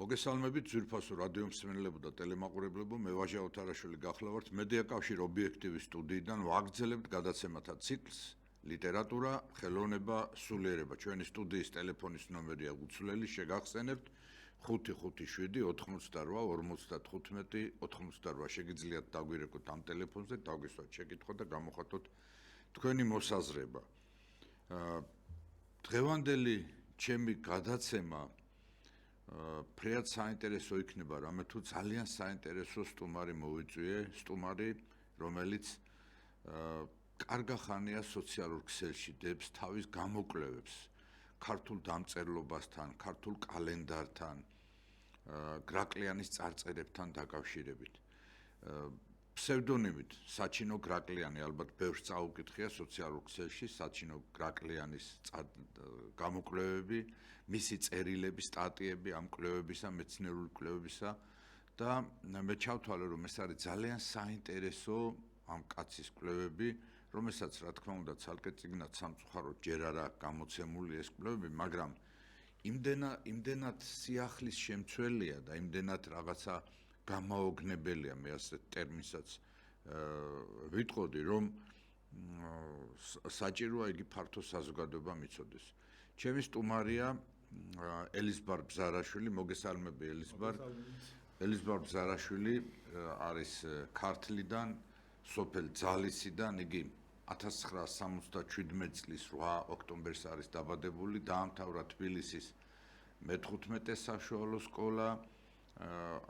მოგესალმებით ძვირფასო რადიო მსმენელებო და ტელემაყურებლებო, მე ვაჟა ოთარაშვილი გახლავართ მედია კავშირ ობიექტივის სტუდიიდან ვაგრძელებთ გადაცემათა ციკლს ლიტერატურა, ხელოვნება, სულიერება. ჩვენი სტუდიის ტელეფონის ნომერია უცვლელი, შეგახსენებთ 557 88 55 88. შეგიძლიათ დაგვირეკოთ ამ ტელეფონზე, დაგვისვათ შეკითხვა და გამოხატოთ თქვენი მოსაზრება. დღევანდელი ჩემი გადაცემა ფრეად საინტერესო იქნება, რამე თუ ძალიან საინტერესო სტუმარი მოვიწვიე, სტუმარი, რომელიც კარგა ხანია სოციალურ ქსელში დებს თავის გამოკვლევებს ქართულ დამწერლობასთან, ქართულ კალენდართან, გრაკლიანის წარწერებთან დაკავშირებით. ფსევდონიმით საჩინო გრაკლიანი, ალბათ ბევრს წაუკითხია სოციალურ ქსელში საჩინო გრაკლიანის გამოკვლევები, მისი წერილები, სტატიები ამ კვლევებისა, მეცნიერული კვლევებისა და მე ჩავთვალე, რომ ეს არის ძალიან საინტერესო ამ კაცის კვლევები, რომელსაც რა თქმა უნდა ცალკე წიგნად სამწუხაროდ ჯერ არა გამოცემული ეს კვლევები, მაგრამ იმდენად სიახლის შემცველია და იმდენად რაღაცა გამაოგნებელია, მე ასე ტერმინსაც ვიტყოდი, რომ საჭიროა იგი ფართო საზოგადოებამ იცოდეს. ჩემი სტუმარია ელიზბარ ბზარაშვილი, მოგესალმები ელიზბარ. ელიზბარ ბზარაშვილი არის ქართლიდან, სოფელ ძალისიდან, იგი 1977 წლის 8 ოქტომბერს არის დაბადებული, დაამთავრა თბილისის მე-15 საშუალო სკოლა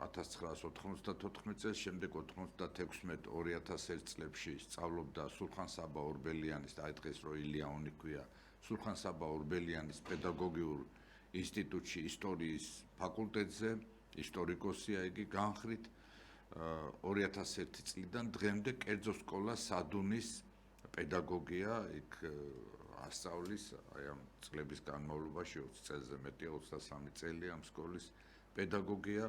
1994 წელს, შემდეგ 96-2001 წლებში სწავლობდა სულხან-საბა ორბელიანის და აი დღეს რო ილიანონი ქვია, სულხან-საბა ორბელიანის პედაგოგიურ ინსტიტუტში ისტორიის ფაკულტეტზე, ისტორიკოსია იგი განხრით 2001 წლიდან დღემდე კერძო სკოლა სადუნის პედაგოგია, იქ ასწავლის აი ამ წლების განმავლობაში 20 წელზე მეტია, 23 წელია ამ სკოლის პედაგოგია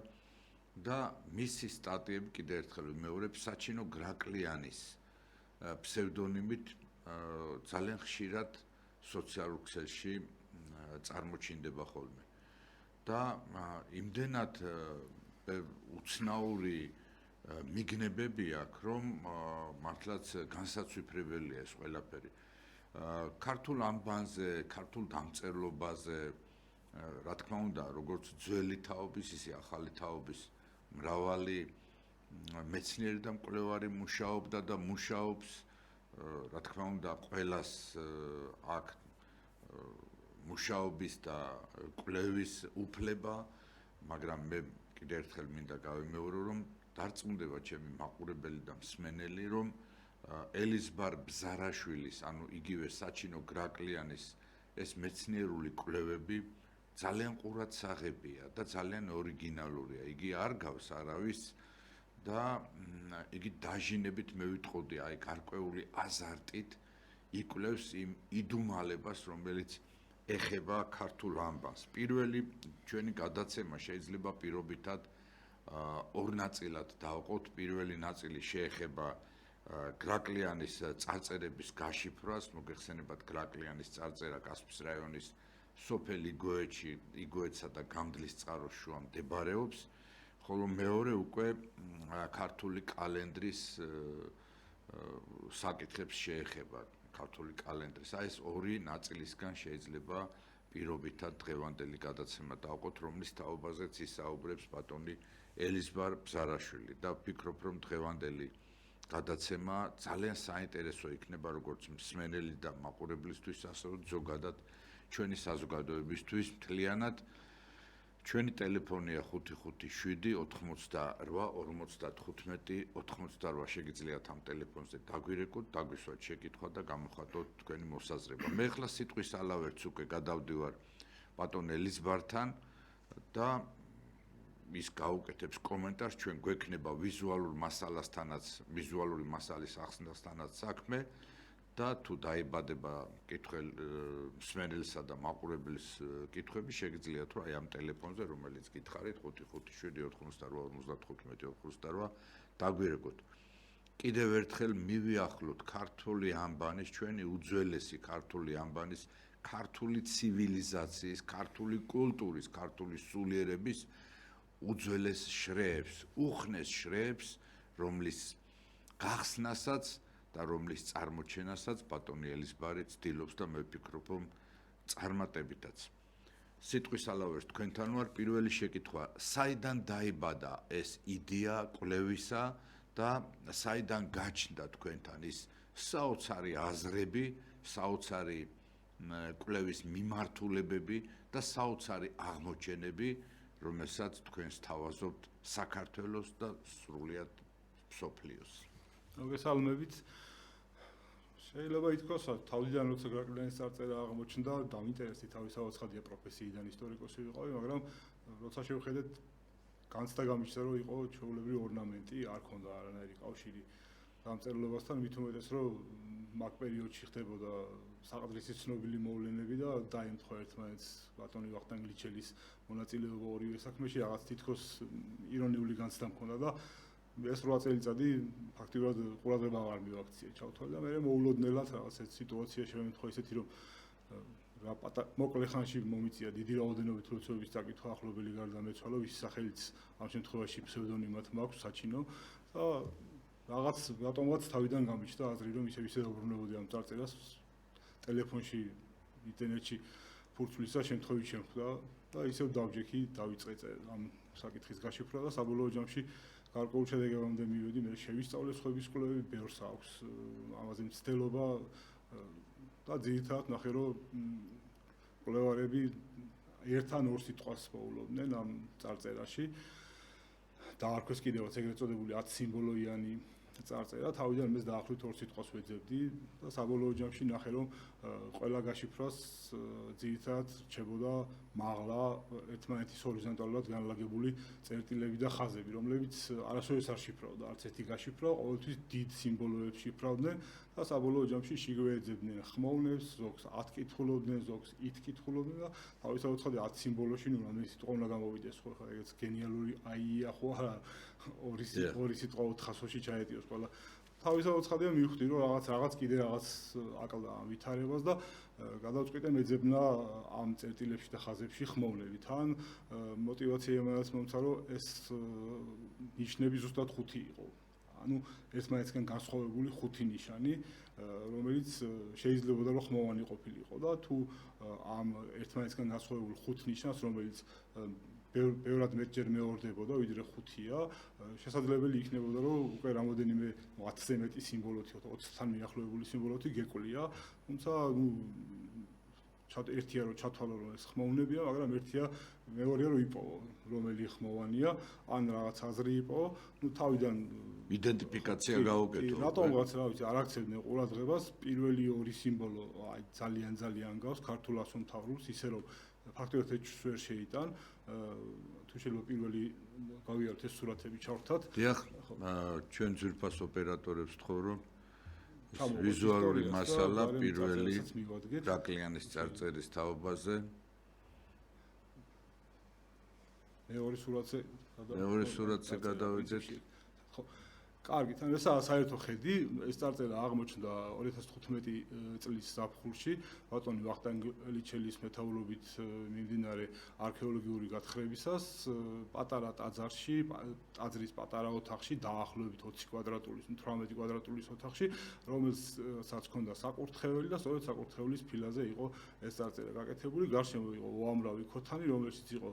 და მისი სტატიები კიდე ერთხელ ვიმეორებ საჩინო გრაკლიანის ფსევდონიმით ძალიან ხშირად სოციალურ ქსელში წარმოჩინდება ხოლმე. და იმდენად უცნაური მიგნებები აქვს, რომ მართლაც განსაცვიფრებელია ეს ყველაფერი. ქართულ ამბანზე, ქართულ დამწერლობაზე, რა თქმა უნდა, როგორც ძველი თაობის, ისე ახალი თაობის მრავალი მეცნიერი და მკვლევარი მუშაობდა და მუშაობს, რა თქმა უნდა, ყველას აქვს მუშაობის და კვლევის უფლება, მაგრამ მე კიდე ერთხელ მინდა გავიმეორო, რომ დარწმუნდება ჩემი მაყურებელი და მსმენელი, რომ ელიზბარ ბზარაშვილის, ანუ იგივე საჩინო გრაკლიანის ეს მეცნიერული კვლევები ძალიან ყურადსაღებია და ძალიან ორიგინალურია. იგი არ გავს არავის და იგი დაჟინებით მე ვიტყოდი, აი გარკვეული აზარტით იკვლევს იმ იდუმალებას, რომელიც ეხება ქართულ ამბანს. პირველი ჩვენი გადაცემა შეიძლება პირობითად ორ ნაწილად დავყოთ. პირველი ნაწილი შეეხება გრაკლიანის წარწერების გაშიფრვას, მოგეხსენებათ გრაკლიანის წარწერა კასპის რაიონის სოფელ იგოეთსა და გამდლის წყაროს შუა მდებარეობს, ხოლო მეორე უკვე ქართული კალენდრის საკითხებს შეეხება, ქართული კალენდრის. აი ეს ორი ნაწილისგან შეიძლება პირობითად დღევანდელი გადაცემა დავყოთ, რომლის თაობაზეც ისაუბრებს ბატონი ელიზბარ ბზარაშვილი და ვფიქრობ, რომ დღევანდელი გადაცემა ძალიან საინტერესო იქნება როგორც მსმენელი და მაყურებლისთვის, ასევე ზოგადად ჩვენი საზოგადოებისთვის მთლიანად. ჩვენი ტელეფონია 557 88 55 88. შეგიძლიათ ამ ტელეფონზე დაგვირეკოთ, დაგვისვათ შეკითხვა და გამოხატოთ თქვენი მოსაზრება. მე ახლა სიტყვის ალავერც უკვე გადავდივარ ბატონ ელიზბართან და ის გაუკეთებს კომენტარს, ჩვენ გვექნება ვიზუალური მასალის ახსნასთანაც საქმე და თუ დაიბადება მსმენელსა და მაყურებლის კითხვები, შეგიძლიათ რომ აი ამ ტელეფონზე, რომელიც გითხარით 557 88 55 დაგვირეკოთ. კიდევ ერთხელ მივიახლოთ ქართული ამბანის, ჩვენი უძველესი ქართული ამბანის, ქართული ცივილიზაციის, ქართული კულტურის, ქართული სულიერების უძველეს შრეებს, უხნეს შრეებს, რომლის გახსნასაც და რომლის წარმოჩენასაც ბატონი ელიზბარი ცდილობს და მე ვფიქრობ, რომ წარმატებითაც. სიტყვის ალავერს თქვენთან ვარ, პირველი შეკითხვა, საიდან დაიბადა ეს იდეა კვლევისა და საიდან გაჩნდა თქვენთან ის საოცარი აზრები, საოცარი კვლევის მიმართულებები და საოცარი აღმოჩენები, რომელსაც თქვენ სთავაზობთ საქართველოს და სრულიად მსოფლიოს. მოგესალმებით. შეიძლება ითქვას, თავიდან როცა გრაკლიანის წარწერა აღმოჩნდა, დამინტერესდი თავისთავად ცხადია პროფესიიდან ისტორიკოსი ვიყავი, მაგრამ როცა შევხედეთ, განცდა გამიჩნდა, რომ იყო ჩვეულებრივი ორნამენტი, არ ქონდა არანაირი კავშირი დამწერლობასთან, მით უმეტეს, რომ მაგ პერიოდში ხდებოდა საყდრისის ცნობილი მოვლენები და დაემთხვა ერთმანეთს ბატონი ვახტანგ ლიჩელის მონაწილეობა ორივე საქმეში, რაღაც თითქოს ირონიული განცდა მქონდა და ეს 8 წელიწადი ფაქტიურად ყურადღება აღარ მივაქციე ჩავთვალე და მე მოულოდნელად რაღაც ეს სიტუაცია შემემთხვა ისეთი რომ რა მოკლე ხანში მომიწია დიდი რაოდენობით როცეების დაკითხვა ახლობელი გარდა მეცვალო ვის სახელიც ამ შემთხვევაში ფსევდონიმად მაქვს საჩინო და რაღაც რატომღაც თავიდან გამიჩნდა აზრი რომ ისე დაუბრუნებოდი ამ წარწერას ტელეფონში ინტერნეტში ფურცლისა შემთხვევით შემხვდა და ისევ დავჯექი დავიწყე ამ საკითხის გაშიფრვა და საბოლოო ჯამში გარკვეულ შედეგებამდე მივედი, მე შევისწავლე სხვების კვლევები, ბევრს აქვს ამაზე მცდელობა და ძირითადად ნახე, რომ კვლევარები ერთ ან ორ სიტყვას მოულოდნენ ამ წარწერაში. დაარქვეს კიდევაც ეგრეთ წოდებული 10 სიმბოლოიანი წარწერა, თავიდან მე დაახლოებით 2 სიტყვას ვეძებდი და საბოლოო ჯამში ნახე, რომ ყველა გაშიფრვას ძირითადად რჩებოდა მაღლა ერთმანეთის ჰორიზონტალურად განლაგებული წერტილები და ხაზები, რომლებიც არასოდეს არ შიფრავდა, არც ერთი გაშიფრვა, ყოველთვის დიდ სიმბოლოებს შიფრავდნენ და საბოლოო ჯამში შიგვე ეძებდნენ ხმოვნებს, ზოგს 10 კითხულობდნენ, ზოგს ით კითხულობდნენ და თავისთავად ხოდი 10 სიმბოლოში ნუ რამდენი სიტყვა უნდა გამოვიდეს, ხო ხა ეგეც გენიალური აია ხო არა ორი სიტყვა 400-ში ჩაეტიოს ყველა თავისთავად ცხადია მივხვდი რომ რაღაც კიდე რაღაც აკლდა ამ ვითარებას და გადავწყვიტე მეძებნა ამ წერტილებში და ხაზებში ხმოვნებით. თან мотивация იმას მომცა რომ ეს ნიშნები ზუსტად 5 იყო. ანუ ერთმანეთსგან განსხვავებული 5 ნიშანი, რომელიც შეიძლებოდა რომ ხმოვანი ყოფილიყო და თუ ამ ერთმანეთსგან განსხვავებული 5 ნიშანს, რომელიც ბევრად მეტჯერ მეორდებოდა, ვიდრე 5-ია, შესაძლებელი იქნებოდა, რომ უკვე რამოდენიმე 10-ზე მეტი სიმბოლოთი, 20-თან მიახლოებული სიმბოლოთი გეკვლია, თუმცა ერთია რომ ჩათვალო რომ ეს ხმოვნებია, მაგრამ ერთია მეორეა რომ იპოვო, რომელი ხმოვანია, ან რაღაც აზრი იპოვო, ნუ თავიდან იდენტიფიკაცია გაუკეთო. რატომღაც რა ვიცი, არ აქცევდნენ ყურადღებას, პირველი ორი სიმბოლო აი ძალიან გავს ქართულ ასომთავრულს, ისე რომ ფაქტობრივად ეჭვს ვერ შეიტან, თუ შეიძლება პირველი გავიაროთ ეს სურათები ჩავრთათ. დიახ, ჩვენ ძვირფას ოპერატორებს ვთხოვ, რომ ვიზუალური მასალა პირველი გრაკლიანის წარწერის თაობაზე. მეორე სურათზე გადავიდეთ. კარგი, თან ესაა საერთო ხედი, ეს წარწერა აღმოჩნდა 2015 წლის ზაფხულში, ბატონი ვახტანგ ლიჩელის მეთაურობით მიმდინარე არქეოლოგიური გათხრებისას, პატარა ტაძარში, ტაძრის პატარა ოთახში, დაახლოებით 20 კვადრატულის, 18 კვადრატულის ოთახში, რომელსაც ჰქონდა საკურთხეველი და სწორედ საკურთხევლის ფილაზე იყო ეს წარწერა გაკეთებული, გარშემო იყო უამრავი ქოთანი, რომელშიც იყო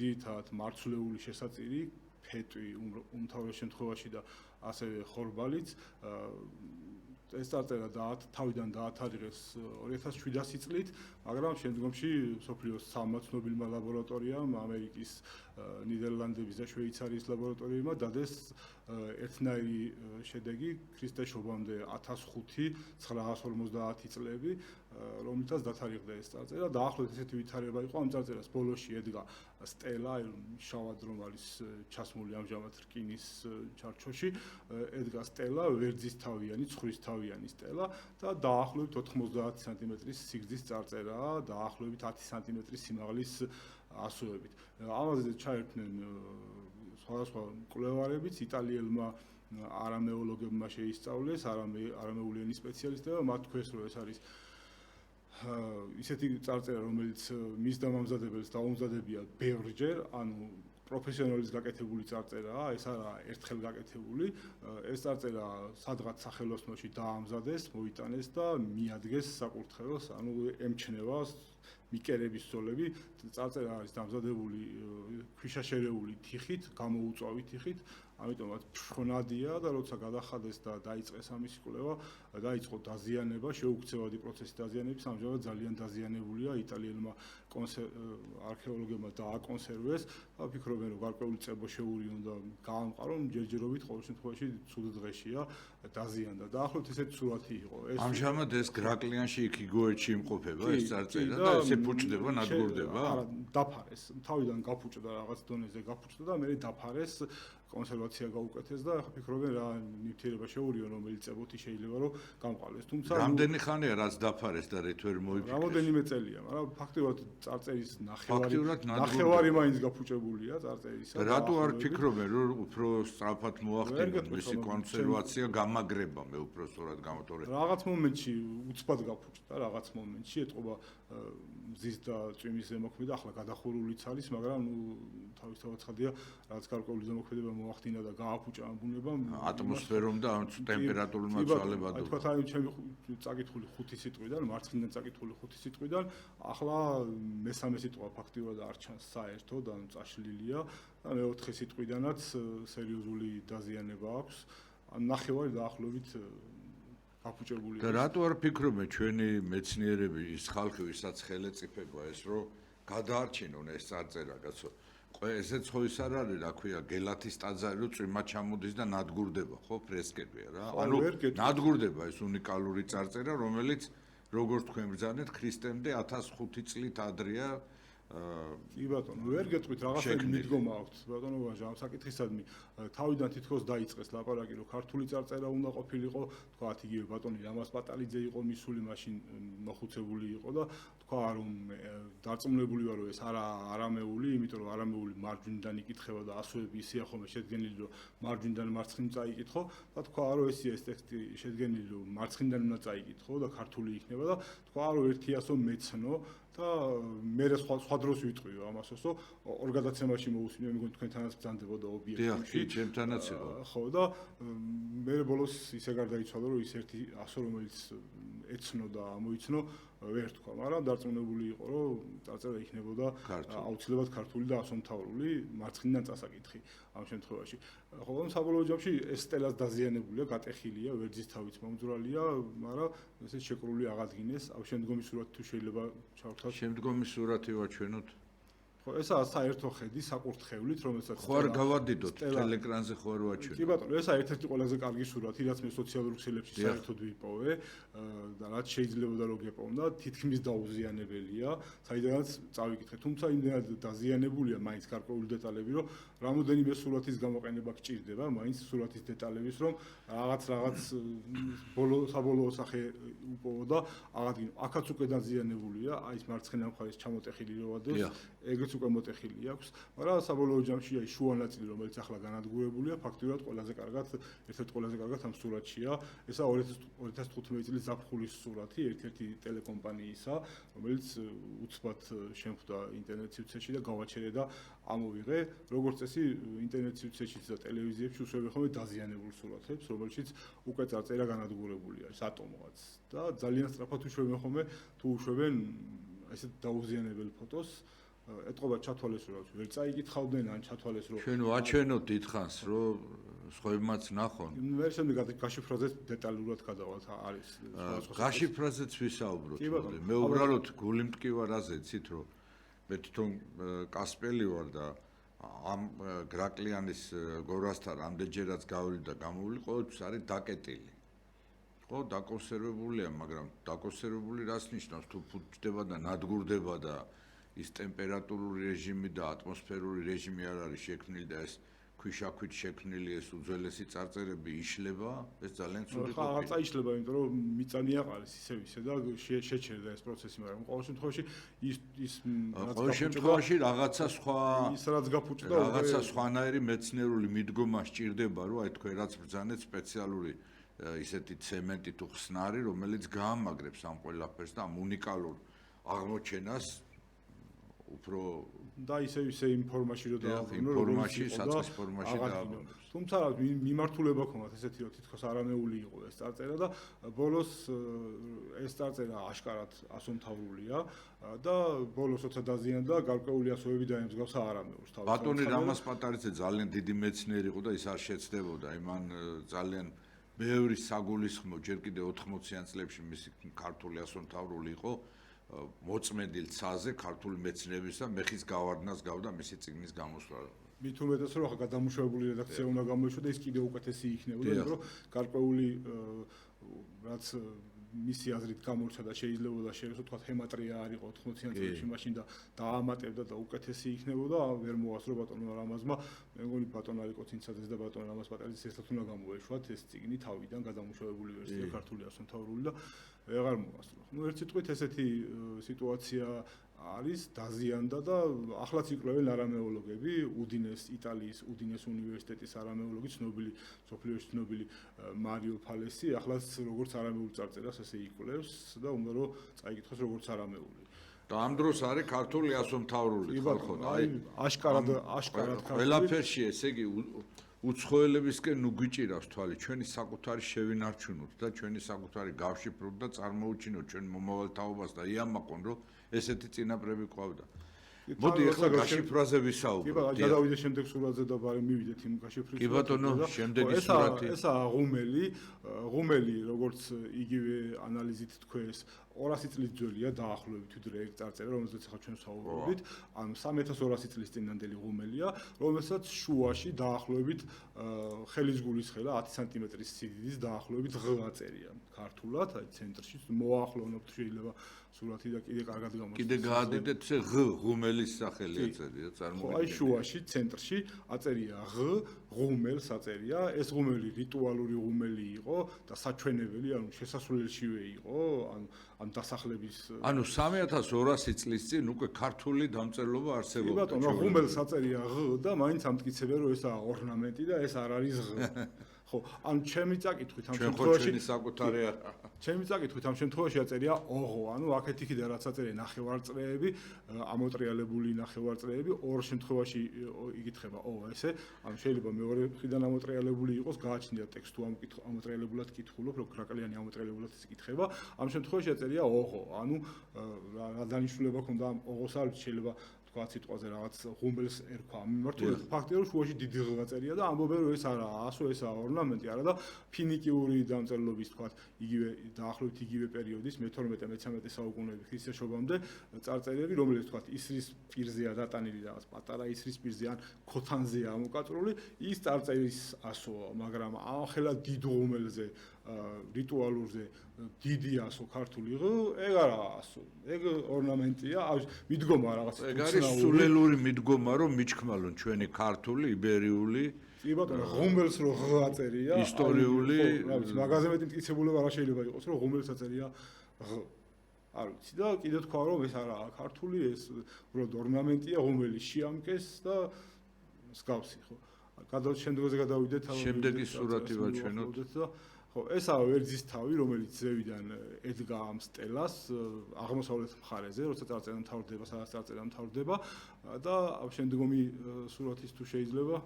ძირითადად მარცვლეული შესაწირი, ფეტვი უმთავრეს შემთხვევაში და ასევე ხორბალიც ეს წარწერა თავიდან დაათარიღეს 2007 წლით, მაგრამ შემდგომში მსოფლიოს სამმა ცნობილმა ლაბორატორიამ, ამერიკის, ნიდერლანდების და შვეიცარიის ლაბორატორიებმა დადეს ერთნაირი შედეგი ქრისტეს შობამდე 1005-950 წლები, რომლითაც დათარიღდა ეს წარწერა. დაახლოებით ესეთი ვითარება იყო ამ წარწერას ბოლოში ედგა სტელა, შავად რომ არის ჩასმული ამჟამად რკინის ჩარჩოში, ედგა სტელა, ვერძისთავიანი, ცხვრისთავიანი სტელა და დაახლოებით 90 სანტიმეტრის სიგრძის წარწერაა, დაახლოებით 10 სანტიმეტრის სიმაღლის ასოებით. ამაზე ჩაერთნენ სხვადასხვა მკვლევარებიც, იტალიელმა არამეოლოგებმა შეისწავლეს, არამეული ენის სპეციალისტებმა, მათ თქვეს, რომ ეს არის ისეთი წარწერა, რომელიც მის დამამზადებელს დაუმზადებია ბევრჯერ, ანუ პროფესიონალის გაკეთებული წარწერაა, ეს არა ერთხელ გაკეთებული. ეს წარწერა სადღაც სახელოსნოში დაამზადეს, მოიტანეს და მიადგეს საკურთხეველს, ანუ ემჩნევა მიკერების ზოლები. წარწერა არის დამზადებული ქვიშაშერეული თიხით, გამოუწვავი თიხით, ამიტომაც ფრონადია და როცა გადახადეს და დაიწყეს ამის კვლევა, დაიწყო დაზიანება, შეუქცევადი პროცესი დაზიანების, ამჟამად ძალიან დაზიანებულია, იტალიელმა არქეოლოგებმა დააკონსერვეს და ფიქრობენ, რომ გარკვეული წებოშეული უნდა გაამყარონ, ჯერჯერობით ყოველ შემთხვევაში ცუდ დღეშია დაზიანდა. დაახლოებით ესეთი სურათი იყო. ამჟამად ეს გრაკლიანში იქ იგოეთში იმყოფება ეს წარწერა და ესე ფუჭდება, ნადგურდება? არა, დაფარეს. თავიდან გაფუჭდა რაღაც დონეზე გაფუჭდა და მე დაფარეს კონსერვაცია გაუკეთეს და ახლა ფიქრობენ რა ნივთიერება შეურიონ რომელიც წებოთი შეიძლება რომ გამყარდეს. თუმცა რამდენი ხანია რაც დაფარეს და რით ვერ მოიფიქრეს? რამოდენიმე წელია, მაგრამ ფაქტობრივად წარწერის ფაქტიურად ნახევარი მაინც გაფუჭებულია წარწერისა. რატო არ ფიქრობენ რომ უფრო სწრაფად მოახდინონ მისი კონსერვაცია, გამაგრება მე უფრო სწორად გამოთორე. რაღაც მომენტში უცბად გაფუჭდა, რაღაც მომენტში ეტყობა მზის და წვიმის ზემოქმედება, ახლა გადახურულიც არის, მაგრამ ნუ თავისთავად ხადია, რაც გარკვეული ზემოქმედება მოახდინა და გააფუჭა ამ ბუნებამ ატმოსფერომ და ტემპერატურულ მოცვალებად. აი თქვა აი ჩემი წაკითხული 5 სიტყვიდან, მარცხნიდან წაკითხული 5 სიტყვიდან, ახლა მესამე სიტყვა ფაქტიურად არ ჩანს საერთოდ, ანუ წაშლილია და მეოთხე სიტყვიდანაც სერიოზული დაზიანება აქვს. ნახევარი დაახლოებით გაფუჭებული. და რატო არ ფიქრობენ ჩვენი მეცნიერები, ის ხალხი, ვისაც ხელეწიფება ეს, რომ გადაარჩინონ ეს წარწერა, კაცო? ესეც ხო ის არ არის, რა ქვია, გელათის ტაძარი, რომ წვიმა ჩამოდის და ნადგურდება, ხო, ფრესკებია რა. ანუ ნადგურდება ეს უნიკალური წარწერა, რომელიც როგორც თქვენ ბრძანეთ, ქრისტემდე 1500 წლით ადრეა კი ბატონო, ვერ გეტყვით რაღაცები მიდგომა აქვს ბატონო ვაჟა ამ საკითხისადმი. თავიდან თითქოს დაიწყეს ლაპარაკი, რომ ქართული წარწერა უნდა ყოფილიყო, თქვათ იგივე ბატონი რამაზ პატალიძე იყო მისული, მაშინ მოხუცებული იყო და თქვა რომ დარწმუნებული ვარ, რომ ეს არამეული, იმიტომ რომ არამეული მარჯვნიდან იკითხება და ასოები ისეა ხოლმე შედგენილი, რომ მარჯვნიდან მარცხნივ წაიკითხო და თქვა რომ ეს ტექსტი შედგენილი, რომ მარცხნიდან უნდა წაიკითხო და ქართული იქნება და თქვა რომ 100-ო მეცნო და მე სხვა დროს ვიტყვიო ამასოსო ორ გადაცემაში მოусმინე მე მგონი თქვენთანაც ბრძანდებოდა ობიექტივში ჩემთანაც იყო ხო და მე ბოლოს ისე გარდაიცვალა რომ ის ერთი ასო რომელიც ეცნო და ამოიცნო ვერ თქვა მაგრამ დარწმუნებული იყო რომ წარწერა იქნებოდა აუცილებლად ქართული და ასომთავრული მარცხნიდან წასაკითხი ამ შემთხვევაში ხო საბოლოო ჯამში ეს სტელას დაზიანებულია გატეხილია ვერძის თავით მომძვრალია მაგრამ ესე შეკრული აღადგინეს ამ შემდგომი სურათი თუ შეიძლება ჩავთვალოთ შემდგომი სურათი ვაჩვენოთ ხო ესაა საერთო ხედი საკურთხევლით რომელსაც ხო არ გავადიდოთ ტელეკრანზე ხო არ ვაჩვენოთ კი ბატონო ესაა ერთ-ერთი ყველაზე კარგი სურათი რაც მე სოციალურ ქსელებში საერთოდ ვიპოვე და რაც შეიძლებოდა რომ გეპოვნა თითქმის დაუზიანებელია საიდანაც წავიკითხე თუმცა იმდენად დაზიანებულია მაინც გარკვეული დეტალები რომ რამოდენიმე სურათის გამოყენება გჭირდება მაინც სურათის დეტალების რომ რაღაც საბოლოო სახე უპოვო და აღადგინო აქაც უკვე დაზიანებულია აი ეს მარცხენა მხარეს ჩამოტეხილი რო ვადოს ეგეც უკვე მოტეხილი აქვს, მაგრამ საბოლოო ჯამში აი შუა ნაწილი რომელიც ახლა განადგურებულია, ფაქტიურად ყველაზე კარგად, ერთ-ერთი ყველაზე კარგად ამ სურათშია. ესა 2015 წლის ზაფხულის სურათი ერთ-ერთი ტელეკომპანიისა, რომელიც უცბად შემხვდა ინტერნეტ სივრცეში და გავაჩერე და ამოვიღე. როგორც წესი, ინტერნეტ სივრცეში და ტელევიზიებში უშევენ ხოლმე დაზიანებულ სურათებს, რომელშიც უკვე წარწერა განადგურებულია, ატომოაც და ძალიან სწრაფად უშვებენ ხოლმე თუ უშვებენ ესეთ დაუზიანებელ ფოტოს ეტყობა ჩათვალეს რომ ვერ წაიკითხავდნენ ან ჩათვალეს რომ ჩვენ ვაჩვენოთ დიდხანს რომ სხვებმაც ნახონ მე შემდეგ გაშიფრაზეც დეტალურად გადავალთ არის გაშიფრაზეც ვისაუბროთ მე უბრალოდ გული მტკივარ აზეცით რომ მე თვითონ კასპელი ვარ და ამ გრაკლიანის გორასთან რამდენჯერაც გავილი და გამოვილი ყოველთვის არის დაკეტილი ხო დაკონსერვებულია მაგრამ დაკონსერვებული რას ნიშნავს თუ ფუჭდება და ნადგურდება და ის ტემპერატურული რეჟიმი და ატმოსფერული რეჟიმი არ არის შექმნილი და ეს ქვიშაქვით შექმნილი ეს უძველესი წარწერები იშლება ეს ძალიან ცუდი ყოფილი. ხა არ წაიშლება, იმიტომ რომ მიწანი აყარის ისე და შეჩერდა ეს პროცესი, მაგრამ ყოველ შემთხვევაში ის ყოველ შემთხვევაში რაღაცა სხვა ის რაც გაფუჭდა რაღაცა სხვანაირი მეცნიერული მიდგომა სჭირდება, რომ აი თქვენ რაც ბრძანეთ სპეციალური ისეთი ცემენტი თუ ხსნარი, რომელიც გაამაგრებს ამ ყველაფერს და ამ უნიკალურ აღმოჩენას უფრო და ისე იმ ფორმაში რომ დააბრუნო, ფორმაში, საწყის ფორმაში დააბრუნოს. თუმცა მიმართულება ქონათ ესეთი რომ თითქოს არანეული იყო ეს წარწერა და ბოლოს ეს წარწერა აშკარად ასომთავრულია და ბოლოს როცა დაზიანდა, გარკვეული ასოები დაემსგავსა არამეულს თავის. ბატონი რამაზ პატარიძე ძალიან დიდი მეცნიერი იყო და ის არ შეცდებოდა, მან ძალიან ბევრი საგულისხმო ჯერ კიდე 80-იან წლებში მისი ქართული ასომთავრული იყო მოწმენდილ ცაზე ქართული მეცნიერების და მეხის გავარდნას გავდა მისი წიგნის გამოსვლა. მით უმეტეს რომ ახლა გადამუშავებული რედაქცია უნდა გამოიშვება და ის კიდევ უკეთესი იქნებოდა, იმიტომ რომ გარკვეული რაც მისი აზრით გამორჩა და შეიძლება შეეცოთ თქვა ჰემატრია არ იყო 80-იან წლებში მაშინ და დაამატებდა და უკეთესი იქნებოდა, ვერ მოასწრო ბატონმა რამაზმა, მე მგონი ბატონ ალიკო ცინცაძეს და ბატონ რამაზ პატარიძეს ერთად უნდა გამოეშვათ ეს წიგნი თავიდან გადამუშავებული ვერსია ქართული ასომთავრული და ვეღარ მოასწრო. ნუ ერთ სიტყვით ესეთი სიტუაცია არის დაზიანდა და ახლაც იკვლევენ არამეოლოგები, იტალიის უდინეს უნივერსიტეტის არამეოლოგი ცნობილი სოფლიოში ცნობილი მარიო ფალესი, ახლაც როგორც არამეულ წარწერას ესე იკვლევს და უნდა რომ წაიკითხოს როგორც არამეული. და ამ დროს არის ქართული ასომთავრული ხალხო, აი აშკარად ყველაფერში ესე იგი უცხოელებისკენ ნუ გვიჭირავს თვალი, ჩვენი საკუთარი შევინარჩუნოთ და ჩვენი საკუთარი გავშიფროთ და წარმოუჩინოთ ჩვენ მომავალ თაობას და იამაყონ რომ ესეთი წინაპრები ყავდა. მოდი ახლა გაშიფრაზე ვისაუბროთ. კი, გადავიდე შემდეგ სურათზე და ბარემ მივიდეთ იმ გაშიფრის. კი ბატონო, შემდეგი სურათი. ესაა ღუმელი, როგორც იგივე ანალიზით თქვეს, 200 წლის ძველია დაახლოებით ვიდრე ეგ წარწერა, რომელზეც ახლა ჩვენ ვსაუბრობთ. ანუ 3200 წლის წინანდელი ღუმელია, რომელსაც შუაში დაახლოებით ხელის გულისხელა 10 სანტიმეტრის სიდიდის დაახლოებით ღ აწერია ქართულად, აი ცენტრში მოახლოვნოთ შეიძლება სურათი და კიდე კარგად გამოსცემს. კიდე გაადიდეთ ესე ღ ღუმელის სახელი აწერია, წარმოვიდგინეთ. აი შუაში ცენტრში აწერია ღ ღუმელს აწერია, ეს ღუმელი რიტუალური ღუმელი იყო და საჩვენებელი, ანუ შესასვლელშივე იყო, ანუ დასახლების ანუ 3200 წლის წინ უკვე ქართული დამწერლობა არსებობდა. კი ბატონო, ღუმელს აწერია ღ და მაინც ამტკიცებენ რომ ესაა ორნამენტი და ეს არ არის ღ. ხო, ანუ ჩემი წაკითხვით ამ შემთხვევაში საკუთარი არა. ჩემი წაკითხვით ამ შემთხვევაში აწერია ოღო, ანუ აქეთ იქიდან რაც აწერია ნახევარწრეები, ამოტრიალებული ნახევარწრეები, ორ შემთხვევაში იკითხება ო ესე, ანუ შეიძლება მეორე მხრიდან ამოტრიალებული იყოს, გააჩნია ტექსტ თუ ამოტრიალებულად კითხულობ, რომ კრაკალიანი ამოტრიალებულად ის იკითხება, ამ შემთხვევაში აწერია ოღო, ანუ რა დანიშნულება ქონდა ამ ოღოს არ შეიძლება თქვა სიტყვაზე რაღაც ღუმელს ერქვა მიმართულებით ფაქტია შუაში დიდი ღ აწერია და ამბობენ რომ ეს არაა ასო ესაა ორნამენტი არა და ფინიკიური დამწერლობის თქვა იგივე დაახლოებით იგივე პერიოდის მე-12-მე-13 საუკუნეების ქრისტიანობამდე წარწერები რომელიც თქვა ისრის პირზეა დატანილი რაღაც პატარა ისრის პირზე ან ქოთანზეა ამოკაწრული ის წარწერის ასოა მაგრამ ახლა დიდ ღუმელზე რიტუალურზე დიდი ასო ქართული ღ ეგ არაა ასო ეგ ორნამენტია მიდგომა რაღაც ეგ არის სულელური მიდგომა რომ მიჩქმალონ ჩვენი ქართული იბერიული კი ბატონო ღუმელს რო ღ აწერია ისტორიული რა ვიცი მაგაზე მეტი მტკიცებულება რა შეიძლება იყოს რომ ღუმელს აწერია ღ არ ვიცი და კიდე თქვა რომ ეს არაა ქართული ეს უბრალოდ ორნამენტია ღუმელი შეამკეს და მსგავსი ხო შემდეგზე გადავიდეთ შემდეგი სურათი ვაჩვენოთ და ხო ესაა ვერძის თავი რომელიც ზევიდან ედგა ამ სტელას აღმოსავლეთ მხარეზე როცა წარწერა მთავრდება სადაც წარწერა მთავრდება და შემდგომი სურათის თუ შეიძლება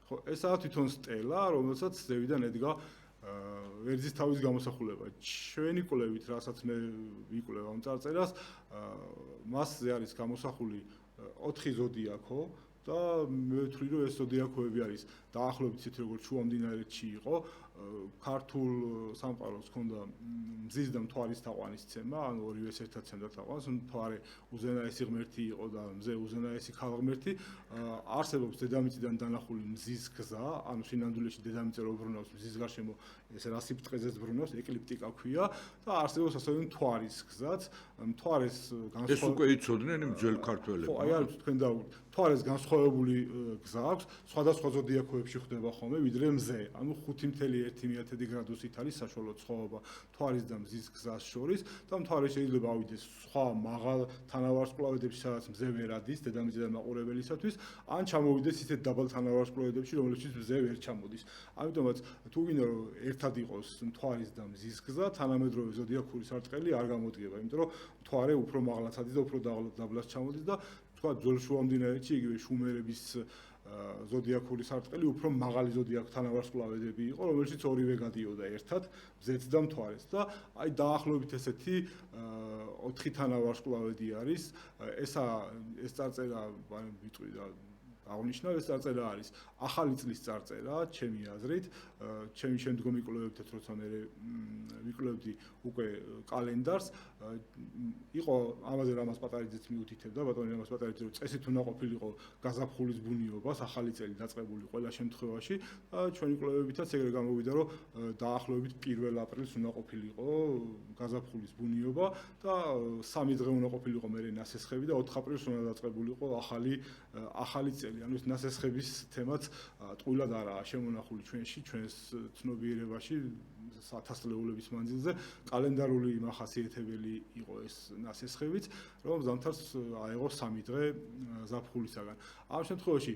ხო ესაა თვითონ სტელა რომელსაც ზევიდან ედგა ვერძის თავის გამოსახულება ჩვენი კვლევით რასაც მე ვიკვლევ ამ წარწერას მასზე არის გამოსახული 4 ზოდიაქო და მე ვთვლი რომ ეს ზოდიაქოები არის დაახლოებით ისეთ როგორც შუამდინარეთში იყო ქართულ სამყაროს ჰქონდა მზის და მთვარის თაყვანისცემა ანუ ორივეს ერთად ცემდა თაყვანს მთვარე უზენაესი ღმერთი იყო და მზე უზენაესი ქალღმერთი არსებობს დედამიწიდან დანახული მზის გზა ანუ სინამდვილეში დედამიწა რო ბრუნავს მზის გარშემო ეს რასიფტყეზე ბრუნავს ეკლიპტიკა ქვია და არსებობს ასევე მთვარის გზაც მთვარეს ეს უკვე იცოდნენ იმ ძველ ქართველები ხო აი არის თქვენ დაუგდით მთვარეს განსხვავებული გზა აქვს სხვადასხვა ზოდიაქოებში ხდება ხოლმე ვიდრე მზე ანუ 5.1 1 გრადუსით არის საშუალო ცხოველობა მთვარის და მზის გზას შორის და მთვარე შეიძლება ავიდეს სხვა მაღალ თანავარსკვლავედებში, სადაც მზე ვერ ადის დედამიწიდან მაყურებელისათვის, ან ჩამოვიდეს ისეთ დაბალ თანავარსკვლავედებში, რომლებშიც მზე ვერ ჩამოდის. ამიტომაც თუ გინდა რომ ერთად იყოს მთვარის და მზის გზა, თანამედროვე ზოდიაქური სარტყელი არ გამოდგება, იმიტომ რომ მთვარე უფრო მაღლაც ადის და უფრო დაბლას ჩამოდის და თქვა ძველ შუამდინარეთში იგივე შუმერების ზოდიაქური სარტყელი უფრო მაღალი ზოდიაქ თანავარსკვლავედები იყო, რომელშიც ორივე გადიოდა ერთად, მზეც და მთვარეც და აი დაახლოებით ესეთი 4 თანავარსკვლავედი არის. ეს წარწერა ვიტყვი და აღნიშნავ, ეს წარწერა არის ახალი წლის წარწერა, ჩემი აზრით, ჩემი შემდგომი კვლევებითაც როცა მე ვიკვლევდი უკვე კალენდარს, იყო ამაზე რამას პატარიძეც მიუთითებდა, ბატონი რამას პატარიძე, რომ წესით უნდა ყოფილიყო გაზაფხულის ბუნიობას, ახალი წელი დაწყებული ყველა შემთხვევაში და ჩვენი კვლევებითაც ეგრე გამოვიდა, რომ დაახლოებით 1 აპრილს უნდა ყოფილიყო გაზაფხულის ბუნიობა და 3 დღე უნდა ყოფილიყო მერე ნასესხები და 4 აპრილს უნდა დაწყებულიყო ახალი წელი. ანუ ეს ნასესხების თემაც ტყუილად არაა შემონახული ჩვენში, ჩვენს ცნობიერებაში ათასწლეულების მანძილზე კალენდარული მახასიათებელი იყო ეს ნასესხებიც, რომ ზამთარს აეღო 3 დღე ზაფხულისაგან. ამ შემთხვევაში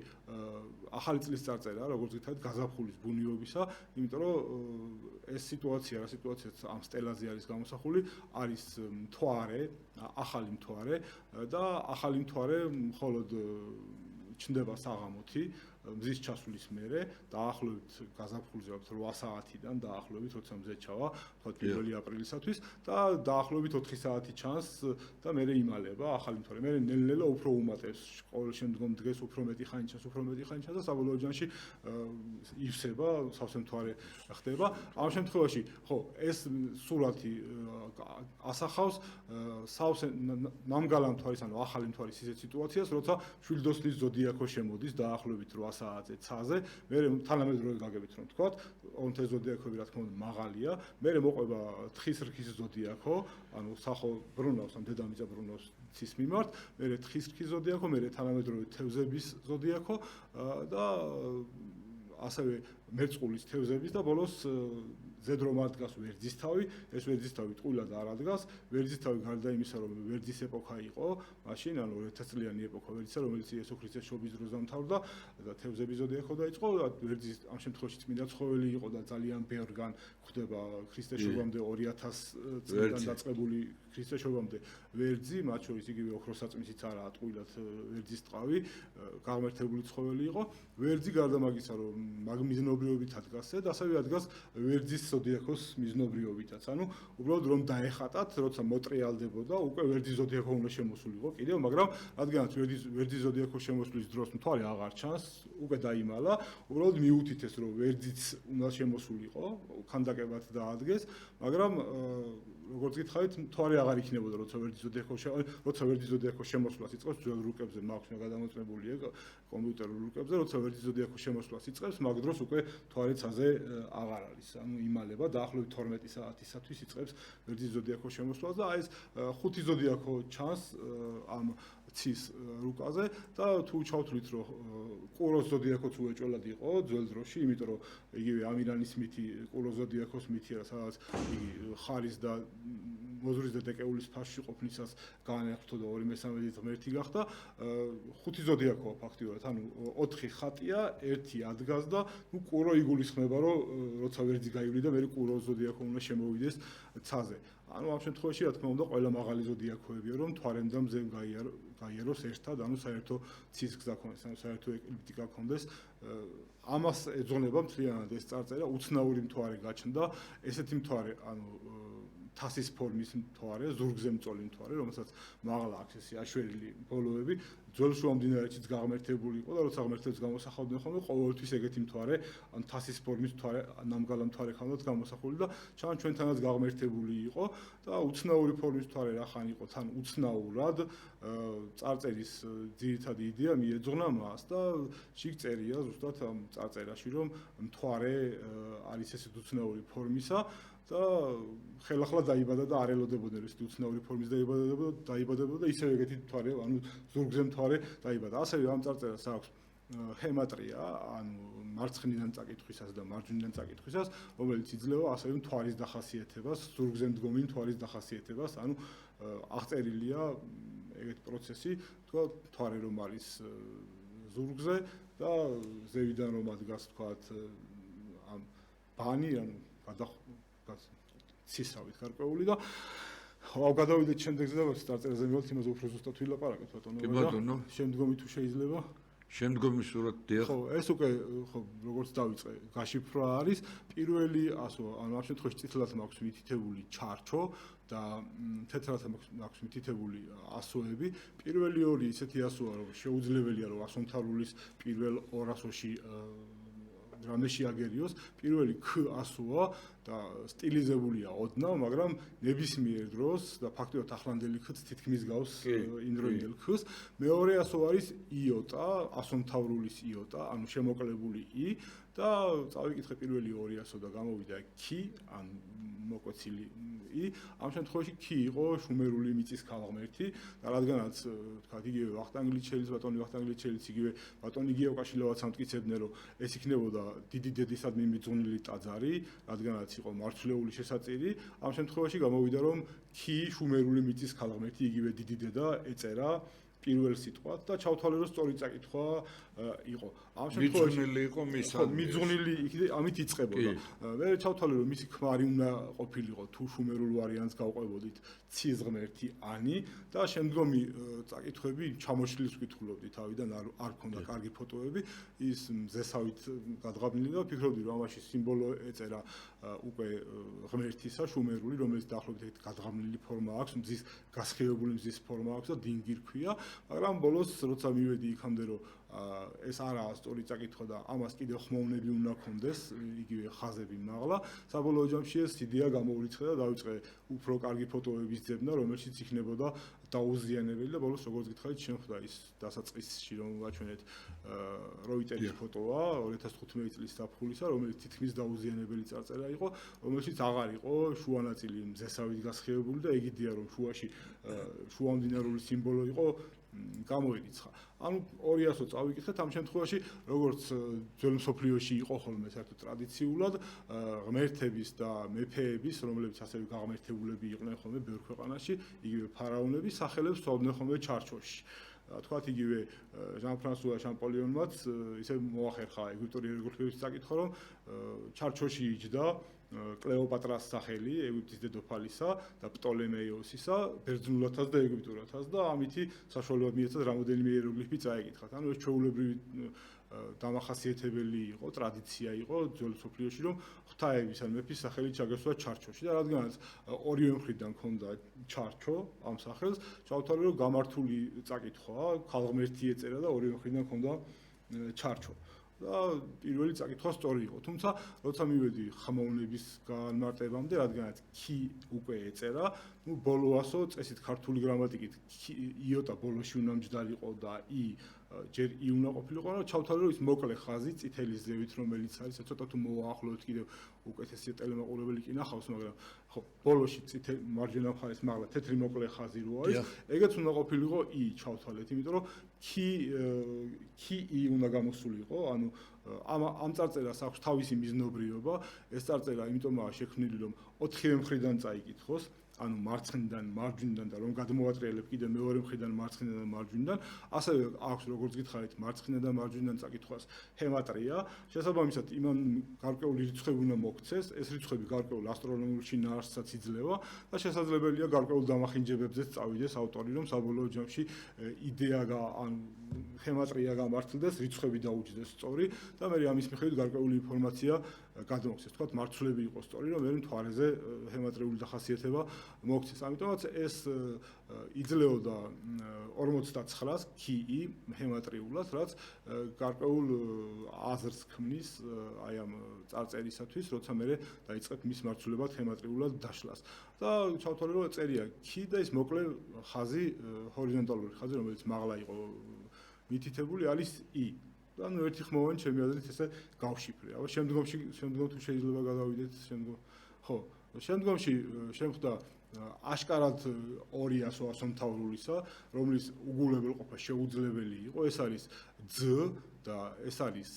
ახალი წლის წარწერა, როგორც გითხარით, გაზაფხულის ბუნიობისა, იმიტომ რომ ეს სიტუაცია, რა სიტუაციაც ამ სტელაზე არის გამოსახული, არის მთვარე, ახალი მთვარე და ახალი მთვარე მხოლოდ ჩნდება საღამოთი მზის ჩასვლის მერე დაახლოებით გაზაფხულზე 8 საათიდან დაახლოებით როცა მზე ჩავა, თქვათ 1 აპრილისათვის და დაახლოებით 4 საათი ჩანს და მერე იმალება ახალი მთვარე. მერე ნელ-ნელა უფრო უმატებს, ყოველ შემდგომ დღეს უფრო მეტი ხანი ჩანს და საბოლოო ჯამში ივსება, სავსე მთვარე ხდება. ამ შემთხვევაში, ხო, ეს სურათი ასახავს სავსე ნამგალა მთვარის, ანუ ახალი მთვარის ისეთ სიტუაციას, როცა შვილდოსნის ზოდიაქო შემოდის დაახლოებით 8 საათზე ცაზე, მერე თანამედროვე გაგებით რომ თქვათ, ონთე ზოდიაქოები რა თქმა უნდა მაღალია, მერე მოყვება თხის რქის ზოდიაქო, ანუ სახო ბრუნავს, ან დედამიწა ბრუნავს ცის მიმართ, მერე თხის რქის ზოდიაქო, მერე თანამედროვე თევზების ზოდიაქო და ასევე მერწყულის თევზების და ბოლოს ზედრომ ადგას ვერძისთავი, ეს ვერძისთავი ტყუილად არ ადგას, ვერძისთავი გარდა იმისა, რომ ვერძის ეპოქა იყო, მაშინ ანუ 1000 წლიანი ეპოქა ვერძისა, რომელიც იესო ქრისტეს შობის დროს დამთავრდა და თევზების ზოდიაქო დაიწყო, ვერძის ამ შემთხვევაში წმინდა ცხოველი იყო და ძალიან ბევრგან გვხვდება ქრისტეს შობამდე 2000 წლიდან დაწყებული ქრისტეს შობამდე ვერძი, მათ შორის იგივე ოქროსაწმისიც არაა ტყუილად ვერძის ტყავი, გამერთებული ცხოველი იყო. ვერძი გარდა მაგისა, რომ მიზნობრიობით ადგას და ასევე ადგას ვერძის ზოდიაქოს მიზნობრიობითაც. ანუ უბრალოდ რომ დაეხატათ, როცა მოტრიალდებოდა, უკვე ვერძის ზოდიაქო უნდა შემოსულიყო კიდევ, მაგრამ რადგანაც ვერძის ზოდიაქოს შემოსulis დროს მთვარე აღარ ჩანს, უკვე დაიმალა, უბრალოდ მიუთითეს, რომ ვერძიც უნდა შემოსულიყო, ქანდაკებად დაადგეს, მაგრამ როგორც გითხარით, მთვარე აღარ იქნებოდა, როცა ვერძის ზოდიაქოს შემოსვლას იწყებს, ძველ რუკებზე მაქვს გადამოწმებულია კომპიუტერულ რუკებზე, როცა ვერძის ზოდიაქოს შემოსვლას იწყებს, მაგ დროს უკვე მთვარე ცაზე აღარ არის. ანუ იმალება დაახლოებით 12 საათისათვის იწყებს ვერძის ზოდიაქოს შემოსვლას და აი ეს 5 ზოდიაქო ჩანს ამ ცის რუკაზე და თუ ჩავთვლით, რომ ყუროს ზოდიაქოც უეჭველად იყო ძველ დროში, იმიტომ რომ იგივე ამირანის მითი, ყუროს ზოდიაქოს მითია, სადაც იგი ხარის და მოზრის და დეკეულის ფასში ყოფნისას განაერთო და 2/3 ღმერთი გახდა. 5 ზოდიაქოა ფაქტიურად, ანუ 4 ხატია, 1 ადგას და ნუ ყურო იგულისხმება, რომ როცა ვერძი გაივლიდა, მე ყუროს ზოდიაქო უნდა შემოვიდეს ცაზე. ანუ ამ შემთხვევაში რა თქმა უნდა ყველა მაღალი ზოდიაქოებია, რომ მთვარემ და მზემ გაიაროს ერთად, ანუ საერთო ცის გზა ქონდეს, ანუ საერთო ეკლიპტიკა ქონდეს. ამას ეძღვნება მთლიანად ეს წარწერა, უცნაური მთვარე გაჩნდა, ესეთი მთვარე, ანუ თასის ფორმის მთვარე, ზურგზე მწოლი მთვარე, რომელსაც მაღლა აქვს ესე აშვერილი ბოლოები, ძველ შუამდინარეთშიც გაღმერთებული იყო და როცა ღმერთებს გამოსახავდნენ ხოლმე, ყოველთვის ეგეთი მთვარე, ან თასის ფორმის მთვარე, ნამგალა მთვარე ხანდაც გამოსახული და ჩვენთანაც გაღმერთებული იყო და უცნაური ფორმის მთვარე რახან იყო, თან უცნაურად წარწერის ძირითადი იდეა მიეძღვნა მას და შიგ წერია ზუსტად ამ წარწერაში, რომ მთვარე არის ესეთ უცნაური ფორმისა და ხელახლა დაიბადა და არ ელოდებოდნენ ეს უცნაური ფორმის დაიბადება და ისევ ეგეთი მთვარე, ანუ ზურგზე მთვარე დაიბადა. ასევე ამ წარწერას აქვს ჰემატრია, ანუ მარცხნიდან წაკითხვისას და მარჯვნიდან წაკითხვისას, რომელიც იძლევა ასევე მთვარის დახასიათებას, ზურგზე მდგომი მთვარის დახასიათებას, ანუ აღწერილია ეგეთი პროცესი, თქვა მთვარე რომ არის ზურგზე და ზევიდან რომ ადგას თქვათ ამ ბანი, ანუ ცისავით გარკვეული და გავდავიდეთ შემდეგზე და წარწერაზე მივალთ იმაზე უფრო ზუსტად ვილაპარაკეთ ბატონო. კი ბატონო. შემდგომი თუ შეიძლება? შემდგომი სურათ დიახ. ხო, ეს უკვე ხო როგორც დავიწყე, გაშიფრვა არის. პირველი ასო, ანუ ამ შემთხვევაში წითლად მაქვს მითითებული ჩარჩო და თეთრად მაქვს მითითებული ასოები. პირველი ორი ისეთი ასოა, რომ შეუძლებელია რომ ასომთავრულის პირველ ორ ასოში რამე შეაგერიოს. პირველი ქ ასოა და სტილიზებულია ოდნავ, მაგრამ ნებისმიერ დროს და ფაქტობრივად ახლანდელი ქც თითქმის გავს იმდროინდელ ქს. მეორე ასო არის იოტა, ასომთავრულის იოტა, ანუ შემოკლებული ი და წავიკითხე პირველი ორი ასო და გამოვიდა კი, ან მოკვეცილი ი. ამ შემთხვევაში კი იყო შუმერული მიწის ქალღმერთი და რადგანაც თქვა იგივე ვახტანგლიჩელის ბატონი ვახტანგლიჩელის იგივე ბატონი გიევკაშილოვაც ამტკიცებდნენ რომ ეს იქნებოდა დიდი დედისადმი მიძღვნილი ტაძარი, რადგანაც იყო მარცვლეული შესაწირი. ამ შემთხვევაში გამოვიდა რომ კი შუმერული მიწის ქალღმერთი იგივე დიდი დედა ეწერა პირველ სიტყვად და ჩავთვალე რომ სწორი წაკითხვა იყო. ამ შემთხვევაში მიძღვნილი იყო მის მიძღვნილი ამით იწყებოდა. მე ჩავთვალე რომ მისი ქმარი უნდა ყოფილიყო თუ შუმერულ ვარიანტს გავყვებოდით ცის ღმერთი ანი და შემდგომი წაკითხვები ჩამოშლის ვკითხულობდი თავიდან არ ქონდა კარგი ფოტოები ის მზესავით გადაღაბნილი და ვფიქრობდი რომ ამაში სიმბოლო ეწერა უკვე ღმერთისა შუმერული რომელიც დაახლოებით გადაღაბნილი ფორმა აქვს მზის გასხივებული მზის ფორმა აქვს და დინგი რქვია მაგრამ ბოლოს როცა მივედი იქამდე რომ ეს არაა სწორი წაკითხვა და ამას კიდევ ხმოვნები უნდა ქონდეს იგივე ხაზები მაღლა საბოლოო ჯამში ეს იდეა გამოურიცხე და დავიწყე უფრო კარგი ფოტოების ძებნა რომელშიც იქნებოდა დაუზიანებელი და ბოლოს როგორც გითხარით შემხვდა ის დასაწყისში რომ ვაჩვენეთ როიტერის ფოტოა 2015 წლის საფხულისა რომელიც თითქმის დაუზიანებელი წარწერა იყო რომელშიც აღარ იყო შუა ნაწილი მზესავით გასხივებული და ეგიდეა რომ შუაში შუამდინარული სიმბოლო იყო გამოირიცხა. ანუ 200 წავიკითხეთ ამ შემთხვევაში როგორც ძველ მსოფლიოში იყო ხოლმე საერთოდ ტრადიციულად ღმერთების და მეფეების რომლებიც ასევე გაღმერთებულები იყვნენ ხოლმე ბევრ ქვეყანაში იგივე ფარაონების სახელებს სწავლდნენ ხოლმე ჩარჩოში. თქვათ იგივე ჟან-ფრანსუა შამპოლიონმაც ისე მოახერხა ეგვიპტური იეროგლიფების წაკითხვა რომ ჩარჩოში იჯდა კლეოპატრას სახელი ეგვიპტის დედოფალისა და პტოლემეიოსისა ბერძნულათაც და ეგვიპტურათაც და ამითი საშუალება მიეცა რამოდენიმე იეროგლიფი წაეკითხათ. ანუ ეს ჩვეულებრივი დამახასიათებელი იყო, ტრადიცია იყო ძველ მსოფლიოში რომ ღვთაების ან მეფის სახელი ჩაგესვა ჩარჩოში და რადგანაც ორივე მხრიდან ჰქონდა ჩარჩო ამ სახელს, ჩავთვალე რომ გამართული წაკითხვა, ქალღმერთი ეწერა და ორივე მხრიდან ჰქონდა ჩარჩო. და პირველი წაკითხვა სწორი იყო. თუმცა, როცა მივედი ხმოვნების განმარტებამდე, რადგანაც კი უკვე ეწერა, ბოლო ასო წესით ქართული გრამატიკით იოტა ბოლოში უნდა მჯდარიყო და ი ჯერ ი უნდა ყოფილიყო, მაგრამ ჩავთვალე რომ ის მოკლე ხაზი წითელი ზევით რომელიც არის, ცოტა თუ მოვაახლოვეთ კიდევ უკეთესი ტელემაყურებელი კი ნახავს, მაგრამ ხო, ბოლოში წითელი მარჯვენა მხარეს მაღლა თეთრი მოკლე ხაზი რო არის, ეგეც უნდა ყოფილიყო ი ჩავთვალეთ, იმიტომ რომ კი ი უნდა გამოსულიყო, ანუ ამ წარწერას აქვს თავისი მიზნობრიობა, ეს წარწერა იმიტომაა შექმნილი რომ 4 მხრიდან წაიკითხოს ანუ მარცხნიდან, მარჯვნიდან და რომ გადმოვატრიალებ კიდე მეორე მხრიდან მარცხნიდან და მარჯვნიდან, ასევე აქვს როგორც გითხარით, მარცხნიდან და მარჯვნიდან წაკითხვას ჰემატრია, შესაბამისად იმან გარკვეული რიცხვები უნდა მოქცეს, ეს რიცხვები გარკვეულ ასტრონომიულ შინაარსსაც იძლევა და შესაძლებელია გარკვეულ დამახინჯებებზეც წავიდეს ავტორი, რომ საბოლოო ჯამში იდეა ან ჰემატრია გამართლდეს, რიცხვები დაუჯდეს სწორი და მე ამის მიხედვით გარკვეული ინფორმაცია გადმოქცეს. თქვათ მარცვლები იყო სწორი, რომ მე მთვარეზე ჰემატრიული დახასიათება მოქცეს. ამიტომაც ეს იძლეოდა 59-ს კი ჰემატრიულად, რაც გარკვეულ აზრს ქმნის აი ამ წარწერისათვის, როცა მე დაიწყებ მის მარცვლებად ჰემატრიულად დაშლას. და ჩავთვალე რომ წერია კი და ის მოკლე ხაზი, ჰორიზონტალური ხაზი, რომელიც მაღლა იყო მითითებული, არის ი. და ნუ ერთი ხმოვანი ჩემი აზრით ესე გავშიფრე. აბა შემდგომში თუ შეიძლება გადავიდეთ შემდგომ. ხო, შემდგომში შემხვდა აშკარად 200 ასომთავრულისა, რომლის უგულებელყოფა შეუძლებელი იყო. ეს არის ძ და ეს არის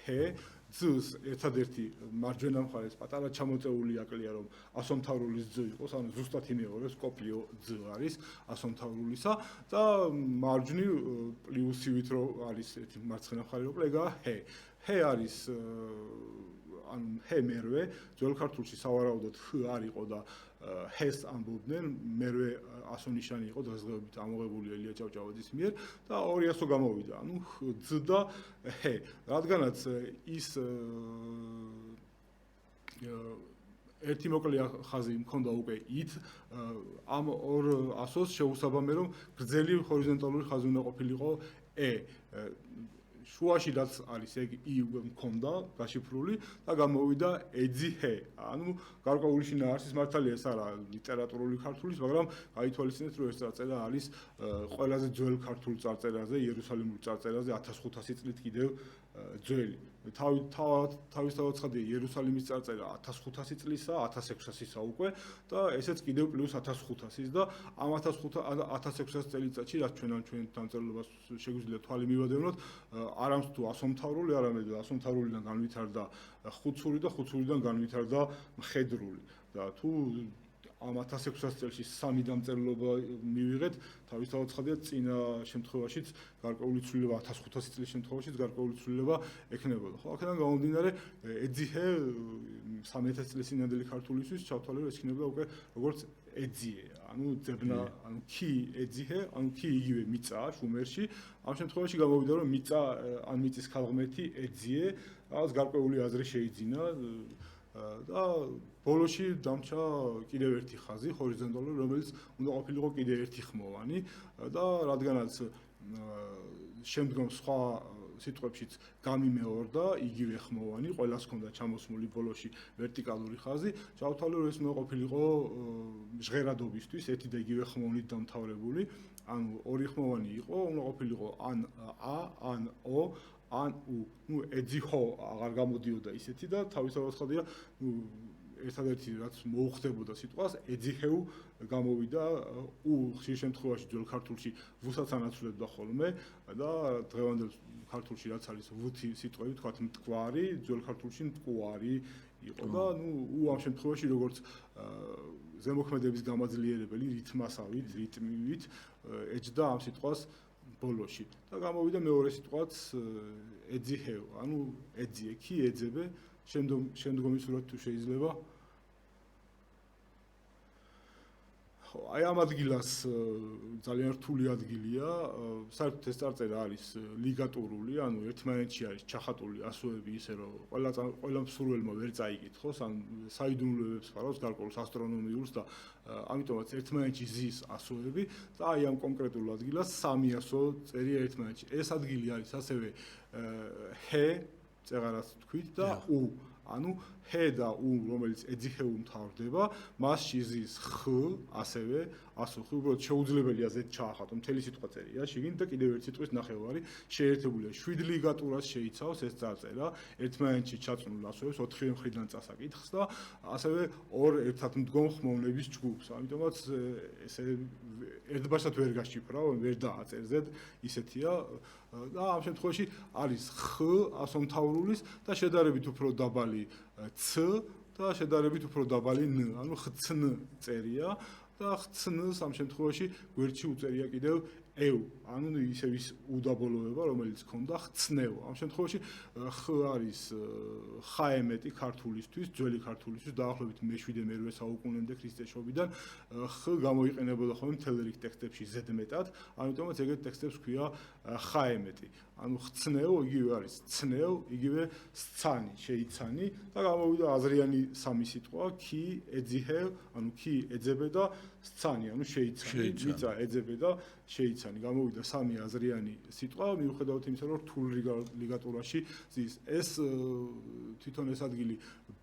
ჰ ძს ერთადერთი მარჯვენა მხარეს პატარა ჩამოწეული აკლია რომ ასომთავრულის ძ იყოს, ანუ ზუსტად იმეორებს კოპიო ძ არის ასომთავრულისა და მარჯვნივ პლუსივით რო არის ერთი მარცხენა მხარე რო კლეგა ჰ. ჰ არის ანუ ჰ მერვე ძველ ქართულში სავარაუდოდ ხ არ იყო და ჰეს ამბობდნენ, მერვე ასონიშანი იყო დღესდღეობით ამოღებული ელია ჭავჭავაძის მიერ და 200 გამოვიდა. ანუ ძ და ჰ. რადგანაც ის ერთი მოკლე ხაზი მქონდა უკვე ით, ამ 200-ს შეუსაბამე რომ გრძელი ჰორიზონტალური ხაზი უნდა ყოფილიყო ე. შუაში რაც არის ეგ ი უკვე მქონდა გაშიფრული და გამოვიდა ეძი ჰ. ანუ გარკვეული შინაარსის მართალია ეს არა ლიტერატურული ქართულის, მაგრამ გაითვალისწინეთ რომ ეს წარწერა არის ყველაზე ძველ ქართულ წარწერაზე, იერუსალიმურ წარწერაზე 1500 წლით კიდევ ძველი. თავისთავად ცხადია იერუსალიმის წარწერა 1500 წლისა, 1600-ისა უკვე და ესეც კიდევ პლუს 1500-ის და ამ 1600 წელიწადში რაც ჩვენ დამწერლობას შეგვიძლია თვალი მივადევნოთ, არამც თუ ასომთავრული, არამედ ასომთავრულიდან განვითარდა ხუცური და ხუცურიდან განვითარდა მხედრული. და თუ ამ 1600 წელში სამი დამწერლობა მივიღეთ, თავისთავად ცხადია წინა შემთხვევაშიც გარკვეული ცვლილება 1500 წლის შემთხვევაშიც გარკვეული ცვლილება ექნებოდა. ხო, აქედან გამომდინარე, ეძიჰე 3000 წლის წინანდელი ქართულისთვის ჩავთვალე რომ ეს იქნებოდა უკვე როგორც ეძიე, ანუ ძებნა, ანუ კი ეძიჰე, ანუ კი იგივე მიწაა შუმერში. ამ შემთხვევაში გამოვიდა რომ მიწა ან მიწის ქალღმერთი ეძიე, რაღაც გარკვეული აზრი შეიძინა და ბოლოში დამჭა კიდევ ერთი ხაზი ჰორიზონტალური, რომელიც უნდა ყოფილიყო კიდევ ერთი ხმოვანი და რადგანაც შემდგომ სხვა სიტყვებშიც გამიმეორდა იგივე ხმოვანი, ყველას ჰქონდა ჩამოსმული ბოლოში ვერტიკალური ხაზი, ჩავთვალე რომ ეს უნდა ყოფილიყო ჟღერადობისთვის ერთი და იგივე ხმოვნით დამთავრებული, ანუ ორი ხმოვანი იყო, უნდა ყოფილიყო ან ა, ან ო ან უ. ნუ ეძიჰო აღარ გამოდიოდა ისეთი და თავისთავად ცხადია, ერთადერთი რაც მოუხდებოდა სიტყვას, ეძიჰეუ გამოვიდა უ ხშირ შემთხვევაში ძველ ქართულში ვუსაც ანაცვლებდა ხოლმე და დღევანდელ ქართულში რაც არის ვუთი სიტყვები, თქვათ მტკვარი, ძველ ქართულში მტკვარი იყო და ნუ უ ამ შემთხვევაში როგორც ზემოქმედების გამაძლიერებელი რითმასავით, რიტმივით ეჯდა ამ სიტყვას ბოლოში და გამოვიდა მეორე სიტყვაც ეძიჰეუ, ანუ ეძიე, კი ეძებე, შემდგომი სურათი თუ შეიძლება. ხო, აი ამ ადგილას ძალიან რთული ადგილია, საერთოდ ეს წარწერა არის ლიგატურული, ანუ ერთმანეთში არის ჩახატული ასოები ისე რომ ყველა მსურველმა ვერ წაიკითხოს, ან საიდუმლოებებს ფარავს გარკვეულს ასტრონომიულს და ამიტომაც ერთმანეთში ზის ასოები და აი ამ კონკრეტულ ადგილას 300 წერია ერთმანეთში. ეს ადგილი არის ასევე ჰ წეღარას თქვით და უ. ანუ ჰ და უ, რომელიც ეძიჰეუ მთავრდება, მასში ზის ხ, ასევე ასოხი, უბრალოდ შეუძლებელია ზედ ჩაახატო, მთელი სიტყვა წერია, შიგნით და კიდევ ერთი სიტყვის ნახევარი შეერთებულია. 7 ლიგატურას შეიცავს ეს წარწერა, ერთმანეთში ჩაწნულ ასოებს 4 მხრიდან წასაკითხს და ასევე ორ ერთად მდგომ ხმოვნების ჯგუფს. ამიტომაც ესე ერთბაშად ვერ გაშიფრავ, ვერ დააწერზეთ, ისეთია და ამ შემთხვევაში არის ხ ასომთავრულის და შედარებით უფრო დაბალი ც და შედარებით უფრო დაბალი ν, ანუ ხცნ წერია და ხცნს ამ შემთხვევაში გვერდში უწერია კიდევ ევ, ანუ ისევ ის უდაბოლოება, რომელიც ჰქონდა ხცნევ. ამ შემთხვევაში ხ არის ხაემეტი ქართულისთვის, ძველი ქართულისთვის, დაახლოებით მე-7-მე-8 საუკუნემდე ქრისტეს შობიდან ხ გამოიყენებოდა ხოლმე მთელ რიგ ტექსტებში ზედმეტად, ამიტომაც ეგეთ ტექსტებს ქვია ხაემეტი. ანუ ხცნევ იგივე არის ცნევ, იგივე სცანი, შეიცანი და გამოვიდა აზრიანი სამი სიტყვა, კი ეძიჰე, ანუ კი ეძებე და სცანი, ანუ შეიცანი, მიწა ეძებე და შეიცანი. გამოვიდა სამი აზრიანი სიტყვა, მიუხედავად იმისა, რომ რთულ ლიგატურაში ზის. ეს თვითონ ეს ადგილი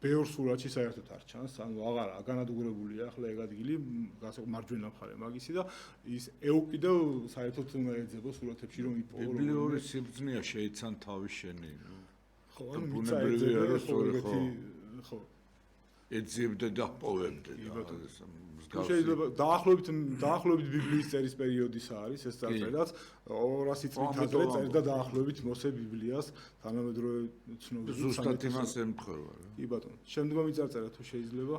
ბევრ სურათში საერთოდ არ ჩანს, ანუ აღარა განადგურებულია ახლა ეგ ადგილი, მარჯვენა მხარე მაგისი და ის ევ კიდევ საერთოდ უნდა ეძებო სურათებში რომ იპოვო. ბიბლიური სიბრძნეა შეიცან თავის შენი. ხო, ანუ მიწა ეძებე, ხო. ეძიებდა და პოვებდა შეიძლება დაახლოებით ბიბლიის წერის პერიოდის არის ეს წარწერაც 200 წლით ადრე წერდა დაახლოებით მოსე ბიბლიას თანამედროვე ცნობილი ზუსტად იმას ემთხვევა რა კი ბატონო შემდგომი წარწერა თუ შეიძლება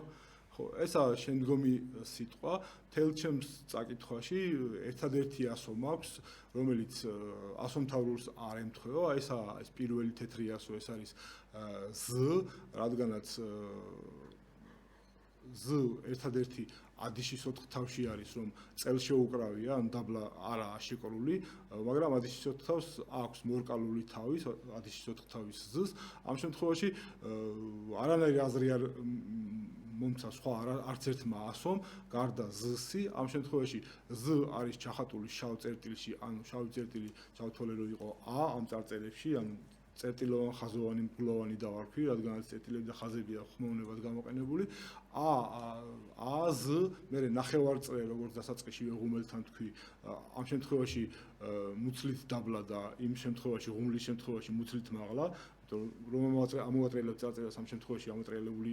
ხო ესაა შემდგომი სიტყვა თელ ჩემს წაკითხვაში ერთადერთი ასო მაქვს რომელიც ასომთავრულს არ ემთხვევა ესაა ეს პირველი თეთრი ასო ეს არის ზ რადგანაც ზ ერთადერთი ადიშის 4 თავში არის რომ წელშეუკრავია ან დაბლა არაა შეკრული მაგრამ ადიშის 4 თავს აქვს მორკალური თავი ადიშის 4 თავის ზს ამ შემთხვევაში არანაირი აზრი არ მომცა სხვა არც ერთმა ასომ გარდა ზსი ამ შემთხვევაში ზ არის ჩახატული შავ წერტილში ანუ შავი წერტილი ჩავთვალე რომ იყო ა ამ წარწერებში ანუ წერტილოვან ხაზოვანი მგლოვანი დავარქვი რადგანაც წერტილები და ხაზებია ხმოვნებად გამოყენებული ა ზ მე ნახევარწრე როგორც დასაწყისში ღუმელთან თქვი ამ შემთხვევაში მუცლით დაბლა და იმ შემთხვევაში ღუმლის შემთხვევაში მუცლით მაღლა რომ ამოატრიალებს წარწერას ამ შემთხვევაში ამოატრიალებული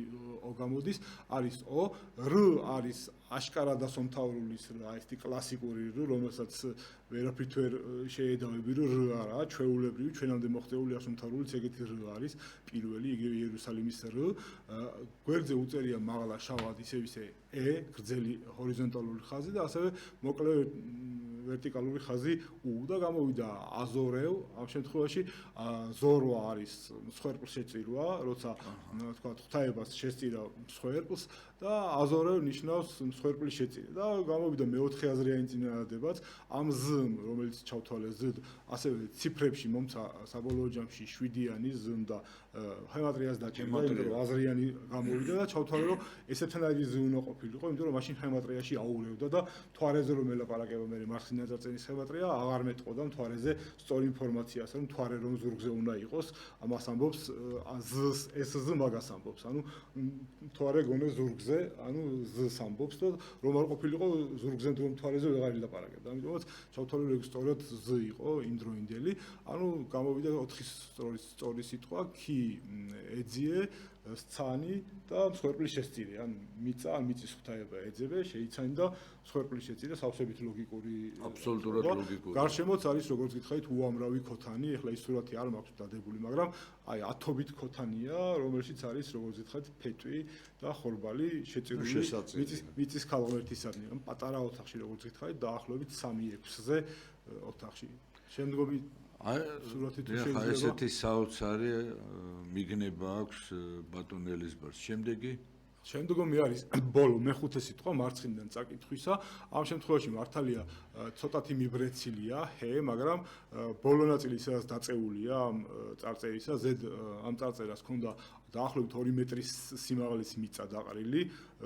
გამოდის არის ო რ არის აშკარად ასომთავრულის რა ეს კლასიკური რ რომელსაც ვერაფრით ვერ შეედავები რომ რ არაა ჩვეულებრივი ჩვენამდე მოხდეული ასომთავრულიც ეგეთი რ არის პირველი იგივე იერუსალიმის რ გვერდზე უწერია მაღლა შავად ისე ე გრძელი ჰორიზონტალური ხაზი და ასევე მოკლე ვერტიკალური ხაზი U და გამოვიდა აზორევ ამ შემთხვევაში ზორვა არის მსხვერპლს შეწირვა როცა თქვა ღვთაებას შესწირა მსხვერპლს და აზორევ ნიშნავს მსხვერპლის შეწირა და გამოვიდა მეოთხე აზრიანი წინადადებაც ამ Z რომელიც ჩავთვალე Z ასევე ციფრებში მომცა საბოლოო ჯამში 7-იანი Z და ჰემატრიას დაჭერდა იმიტომ რომ აზრიანი გამოვიდა და ჩავთვალე რომ ესეთანაირი Z უნდა ყოფილიყო იმიტომ რომ მაშინ ჰემატრიაში აურევდა და თვარეზე რომ ელაპარაკება მე მარცხენა წარწერის ჰემატრია აღარ მეტყოდა თვარეზე სწორი ინფორმაციას რომ თვარე რომ ზურგზე უნდა იყოს ამას ამბობს ეს Z მაგას ამბობს ანუ თვარე გონე ზურგზე ანუ Z-ს ამბობს და რომ არ ყოფილიყო ზურგზე თუ თვარეზე ვეღარ ილაპარაკებდა ამიტომაც ჩავთვალე რომ სწორად Z იყო იმდროინდელი ანუ გამოვიდა 4 სწორი სიტყვა კი ეძიე სცანი და მსხვერპლის შესწირე ან მიწა ან მიწის ღვთაება ეძებე შეიცანი და მსხვერპლის შეწირე სავსებით ლოგიკური აბსოლუტურად ლოგიკური გარშემოც არის როგორც გითხარით უამრავი ქოთანი ეხლა ის სურათი არ მაქვს დადებული მაგრამ აი ათობით ქოთანია რომელშიც არის როგორც გითხარით ფეტვი და ხორბალი შეწირული მიწის ქალღმერთისადმი ან პატარა ოთახში როგორც გითხარით დაახლოებით 3/6-ზე ოთახში შემდგომი სურათი თუ შეიძლება ესეთი საოცარი მიგნება აქვს ბატონ ელიზბარს შემდგომი არის ბოლო მეხუთე სიტყვა მარცხნიდან წაკითხვისა ამ შემთხვევაში მართალია ცოტათი მიბრეცილია ჰე მაგრამ ბოლო ნაწილი სადაც დაწეულია ამ წარწერისა ზედ ამ წარწერას ჰქონდა დაახლოებით 2 მეტრის სიმაღლის მიწა დაყრილი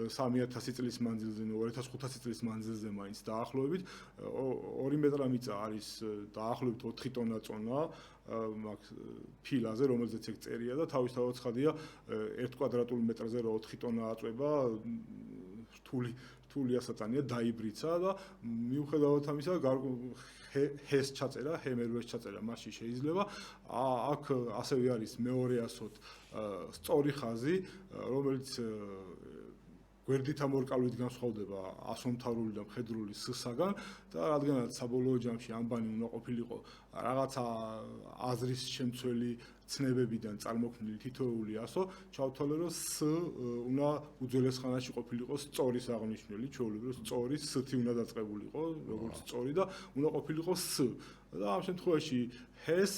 3000 წლის მანძილზე 2500 წლის მანძილზე მაინც დაახლოებით 2 მეტრა მიწა არის დაახლოებით 4 ტონა წონა მაგ ფილაზე რომელზეც ეგ წერია და თავისთავად ცხადია 1 კვადრატულ მეტრზე რა 4 ტონა აწובה რთული ასატანია დაიბრიცა და მიუხედავად ამისა ჰეს ჩაწერა ჰემერვეს ჩაწერა მასში შეიძლება აქ ასევე არის მეორე ასოთ სწორი ხაზი რომელიც გვერდით ამორკალვით განსხვავდება ასომთავრული და მხედრული S-საგან და რადგანაც საბოლოო ჯამში ამბანი უნდა ყოფილიყო რაღაცა აზრის შემცველი ცნებებიდან წარმოქმნილი თითოეული ასო ჩავთვალე რომ S უნდა უძველეს ხანაში ყოფილიყო სწორის აღნიშნული ჩვეულებრივ სწორი S-ი უნდა დაწყებულიყო როგორც სწორი და უნდა ყოფილიყო S და ამ შემთხვევაში ჰეს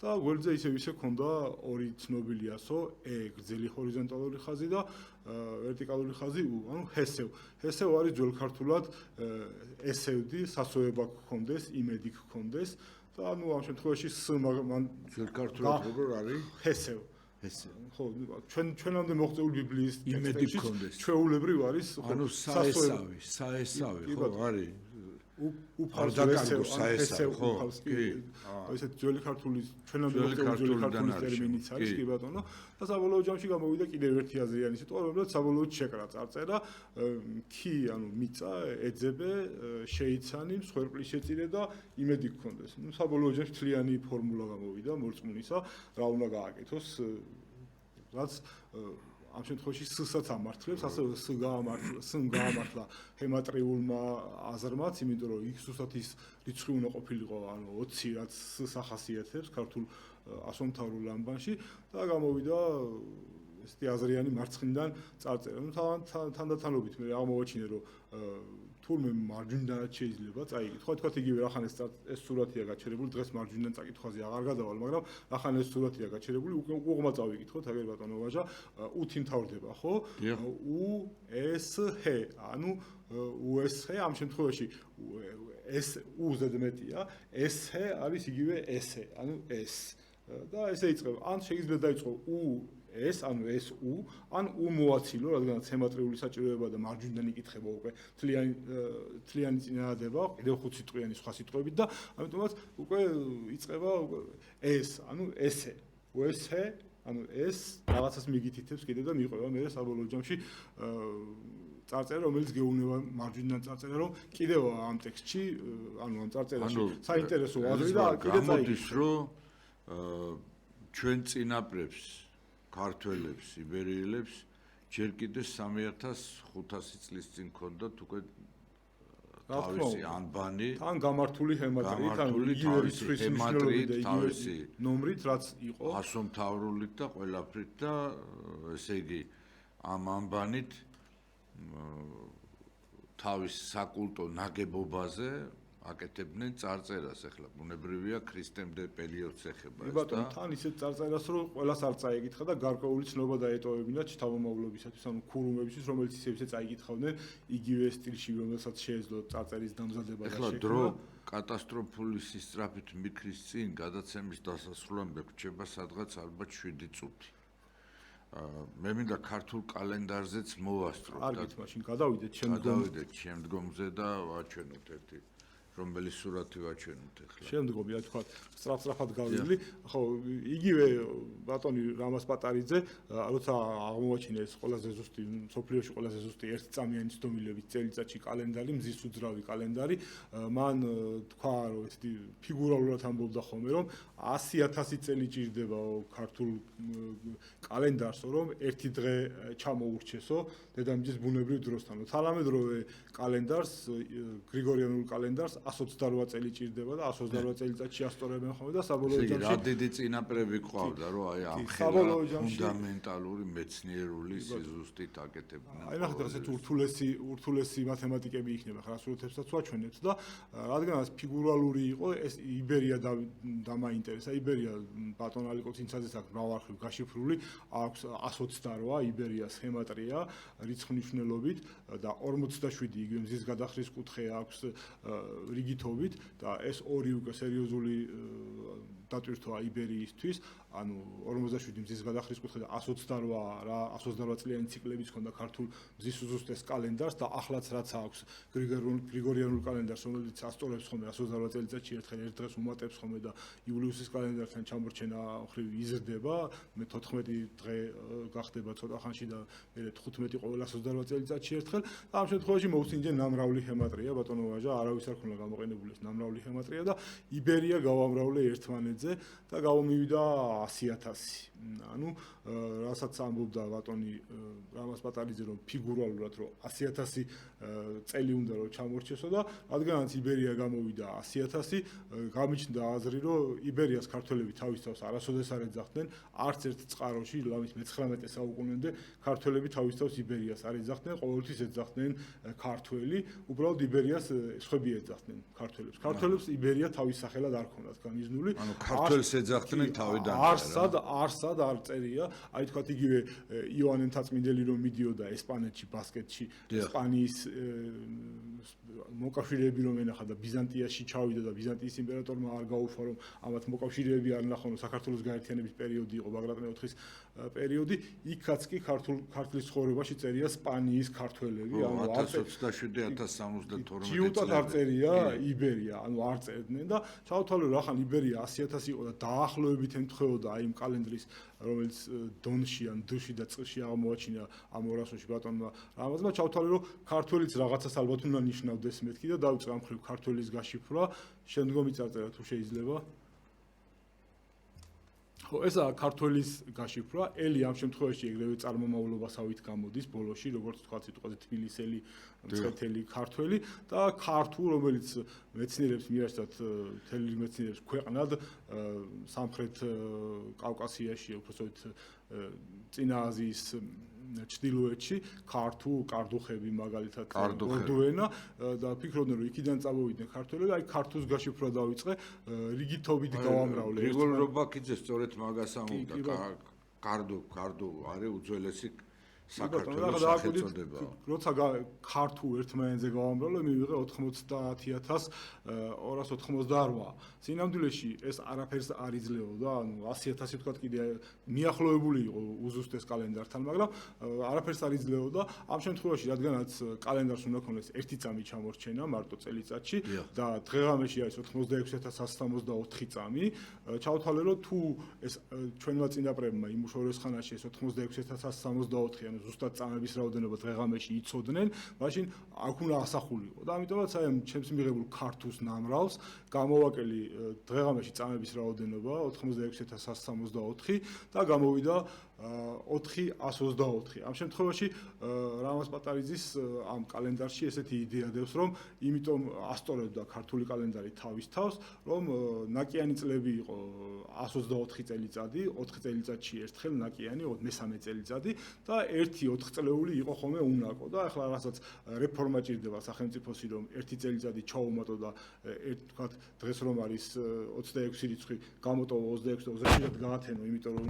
და გვერდზე ისე ქონდა ორი ცნობილი ასო E გრძელი ჰორიზონტალური ხაზი და ვერტიკალური ხაზი U ანუ ჰესევ არის ძველ ქართულად ესევდი სასოება გქონდეს იმედი გქონდეს და ანუ ამ შემთხვევაში S მან ძველ ქართულად როგორ არის ჰესევ ხო ჩვენამდე მოღწეული ბიბლიის იმედი გქონდეს ჩვეულებრივ არის ანუ საესავი ხო არის უფალს ესევ ხო კი ესეთ ძველი ქართული ჩვენამდე მოღწეული ძველი ქართული ტერმინიც არის კი ბატონო და საბოლოო ჯამში გამოვიდა კიდევ ერთი აზრიანი სიტყვა რომელიც საბოლოოდ შეკრა წარწერა კი ანუ მიწა ეძებე შეიცანი მსხვერპლის შეწირე და იმედი გქონდეს ნუ საბოლოო ჯამში თლიანი ფორმულა გამოვიდა მორწმუნისა რა უნდა გააკეთოს რაც ამ შემთხვევაში S-საც ამართლებს, ასევე S გაამართლა ჰემატრიულმა აზრმაც, იმიტომ რომ იქ ზუსტად ის რიცხვი უნდა ყოფილიყო, ანუ 20, რაც S-ს ახასიათებს ქართულ ასომთავრულ ამბანში და გამოვიდა ესეთი აზრიანი მარცხნიდან წარწერა. ნუ თანდათანობით მე აღმოვაჩინე, რომ თურმე მარჯვნიდანაც შეიძლება წაიკითხო. თქვათ იგივე რახან ეს სურათია გაჩერებული, დღეს მარჯვნიდან წაკითხვაზე აღარ გადავალ, მაგრამ რახან ეს სურათია გაჩერებული, უღმა წავიკითხოთ, აგერ ბატონო ვაჟა, U-ი მთავრდება, ხო? U-S-H, ანუ U-S-H ამ შემთხვევაში S U ზედმეტია, S-H არის იგივე S-ე, ანუ S. და ესე იწყება. ან შეიძლება დაიწყო U-S, ანუ S-U, ან U მოაცილო, რადგანაც ჰემატრიული საჭიროება და მარჯვნიდან იკითხება უკვე თლიანი წინადადება, კიდევ 5 სიტყვიანი სხვა სიტყვებით და ამიტომაც უკვე იწყება S, ანუ S-ე, U-S-H, ანუ S რაღაცას მიგითითებს კიდევ და მიყვება მე საბოლოო ჯამში წარწერა, რომელიც გეუბნება მარჯვნიდან წარწერა, რომ კიდევ ამ ტექსტში, ანუ ამ წარწერაში საინტერესო აზრი და კიდევ გამოდის, რომ ჩვენ წინაპრებს, ქართველებს, იბერიელებს ჯერ კიდევ 3500 წლის წინ ქონდათ უკვე თავისი ანბანი, თან გამართული ჰემატრით, ანუ იგივე რიცხვის მნიშვნელობით და იგივე ნომრით, რაც იყო ასომთავრულით და ყველაფრით და ესე იგი ამ ანბანით თავის საკულტო ნაგებობაზე აკეთებდნენ წარწერას, ახლა ბუნებრივია ქრისტემდე პერიოდს ეხება ეს და ბატონო, თან ისეთ წარწერას, რომ ყველას არ წაიკითხა და გარკვეული ცნობა დაეტოვებინათ შთამომავლობისათვის, ანუ ქურუმებისთვის, რომელიც ისე წაიკითხავდნენ იგივე სტილში, რომელსაც შეეძლო წარწერის დამზადება და შექმნა. ახლა დრო კატასტროფული სისწრაფით მიქრის წინ გადაცემის დასასრულამდე რჩება სადღაც ალბათ 7 წუთი. მე მინდა ქართულ კალენდარზეც მოვასწროთ. კარგით, მაშინ გადავიდეთ შემდგომზე და ვაჩვენოთ ერთი რომელი სურათი ვაჩვენოთ ახლა. შემდგომი რა თქვა, სწრაფ-სწრაფად გავივლი. ხო, იგივე ბატონი რამაზ პატარიძე, როცა აღმოვაჩინა ეს ყველაზე ზუსტი, სოფლიოში ყველაზე ზუსტი ერთწამიანი ცდომილების წელიწადში კალენდარი, მზის უძრავი კალენდარი, მან თქვა, რომ ესეთი ფიგურალურად ამბობდა ხოლმე, რომ 100,000 წელი ჭირდება ქართულ კალენდარსო, რომ ერთი დღე ჩამოურჩესო დედამიწის ბუნებრივ დროსთან. თანამედროვე კალენდარს, გრიგორიანულ კალენდარს 128 წელი ჭირდება და 128 წელიწადში ასწორებენ ხოლმე და საბოლოო ჯამში რა დიდი წინაპრები ყავდა, რომ აი ამ ხელა ფუნდამენტალური მეცნიერული სიზუსტით აკეთებდნენ. აი ნახეთ, ასეთ ურთულესი მათემატიკები იქნება, ხარ სურათებსაც ვაჩვენებთ და რადგანაც ფიგურალური იყო, ეს იბერია დამაინტერესა. იბერია ბატონ ალიკოცინცაძეს აქვს მრავალხრივ გაშიფრული, აქვს 128 იბერიას ჰემატრია რიცხმნიშნელობით და 47 იგივე მზის გადახრის კუთხე აქვს რიგითობით და ეს ორი უკვე სერიოზული დატვირთვა იბერიისთვის, ანუ 47 მზის გადახრის კუთხე და 128 რა 128 წლიანი ციკლების ჰქონდა ქართულ მზის უზუსტეს კალენდარს და ახლაც რაც აქვს გრიგორიანულ კალენდარს, რომელიც ასწორებს ხოლმე 128 წელიწადში ერთხელ ერთ დღეს უმატებს ხოლმე და იულიუსის კალენდართან ჩამორჩენა ხრივ იზრდება, მე 14 დღე გახდება ცოტა ხანში და მე 15 ყოველ 128 წელიწადში ერთხელ და ამ შემთხვევაში მოусინჯე ნამრავლი ჰემატრია, ბატონო ვაჟა, არავის არ ქონა გამოყენებული ეს ნამრავლი ჰემატრია და იბერია გავამრავლე ერთმანეთზე და გამომივიდა 100,000. ანუ რასაც ამბობდა ბატონი რამაზ პატარიძე, რომ ფიგურალურად რომ 100,000 წელი უნდა რომ ჩამორჩესო და რადგანაც იბერია გამოვიდა 100,000, გამიჩნდა აზრი, რომ იბერიას ქართველები თავის თავს არასოდეს არ ეძახდნენ, არც ერთ წყაროში, ლამის მე-19 საუკუნემდე ქართველები თავის თავს იბერიას არ ეძახდნენ, ყოველთვის ეძახდნენ ქართველი, უბრალოდ იბერიას სხვები ეძახდნენ ქართველებს. ქართველებს იბერია თავის სახელად არ ქონდათ გამიზნული. ანუ ქართველს ეძახდნენ თავიდან. არსად არ წერია, აი თქვათ იგივე იოანე მთაწმინდელი რომ მიდიოდა ესპანეთში, ბასკეთში, ესპანიის მოკავშირეები რომ ენახა და ბიზანტიაში ჩავიდა და ბიზანტიის იმპერატორმა არ გაუფა რომ ამათ მოკავშირეები არ ნახონ, საქართველოს გაერთიანების პერიოდი იყო, ბაგრატ მეოთხის პერიოდი, იქაც კი ქართლის ცხოვრებაში წერია სპანიის ქართველები, ანუ 1027-1072 ჯიუტად არ წერია იბერია, ანუ არ წერდნენ და ჩავთვალე რახან იბერია 100,000 იყო და დაახლოებით ემთხვეოდა აი იმ კალენდრის, რომელიც დონში ან დუში და წყლში აღმოაჩინა ამ 200-ში ბატონმა რამაზმა, ჩავთვალე რომ ქართველიც რაღაცას ალბათ უნდა ნიშნავდეს მეთქი და დავიწყე ამ ხრივ ქართველის გაშიფრვა, შემდგომი წარწერა თუ შეიძლება. ხო, ესაა ქართველის გაშიფრვა. ელი ამ შემთხვევაში ეგრევე წარმომავლობასავით გამოდის ბოლოში, როგორც თქვა სიტყვაზე თბილისელი, მცხეთელი, ქართველი და ქართულ, რომელიც მეცნიერებს მიაჩნდათ თელი მეცნიერებს ქვეყნად სამხრეთ კავკასიაში, უბრალოდ წინა აზიის ჩრდილოეთში ქართულ კარდუხები მაგალითად ორდუენა და ფიქრობდნენ რომ იქიდან წამოვიდნენ ქართველები, აი ქართულს გაშიფრვა დაიწყე, რიგითობით გავამრავლე. გრიგოლ რობაქიძე სწორედ მაგას ამბობდა, კარდუ არის უძველესი საქართველოს სახელწოდება. როცა ქართულ ერთმანეთზე გავამრავლე, მივიღე 90,288. სინამდვილეში ეს არაფერს არ იძლეოდა, ანუ 100,000 თქვა კიდე მიახლოებული იყო უზუსტეს კალენდართან, მაგრამ არაფერს არ იძლეოდა. ამ შემთხვევაში, რადგანაც კალენდარს უნდა ქონდეს ერთი წამი ჩამორჩენა მარტო წელიწადში და დღეღამეში არის 86,164 წამი, ჩავთვალე რომ თუ ეს ჩვენმა წინაპრებმა იმ უშორეს ხანაში ეს 86,164 ანუ ზუსტად წამების რაოდენობა დღეღამეში იცოდნენ, მაშინ აქ უნდა ასახულიყო და ამიტომაც აი ამ ჩემს მიღებულ ქართულს ნამრავს გამოვაკელი დღეღამეში წამების რაოდენობა 86,164 და გამოვიდა 4,124. ამ შემთხვევაში რამაზ პატარიძის ამ კალენდარში ესეთი იდეა დევს, რომ იმიტომ ასწორებდა ქართული კალენდარი თავის თავს, რომ ნაკიანი წლები იყო 124 წელიწადი, 4 წელიწადში ერთხელ ნაკიანი, მესამე წელიწადი და ერთი 4 წლეული იყო ხოლმე უნაკო და ახლა რასაც რეფორმა ჭირდება სახელმწიფოსი, რომ ერთი წელიწადი ჩაუმატო და თქვათ დღეს რომ არის 26 რიცხვი, გამოტოვა 26-27-ად გაათენო, იმიტომ რომ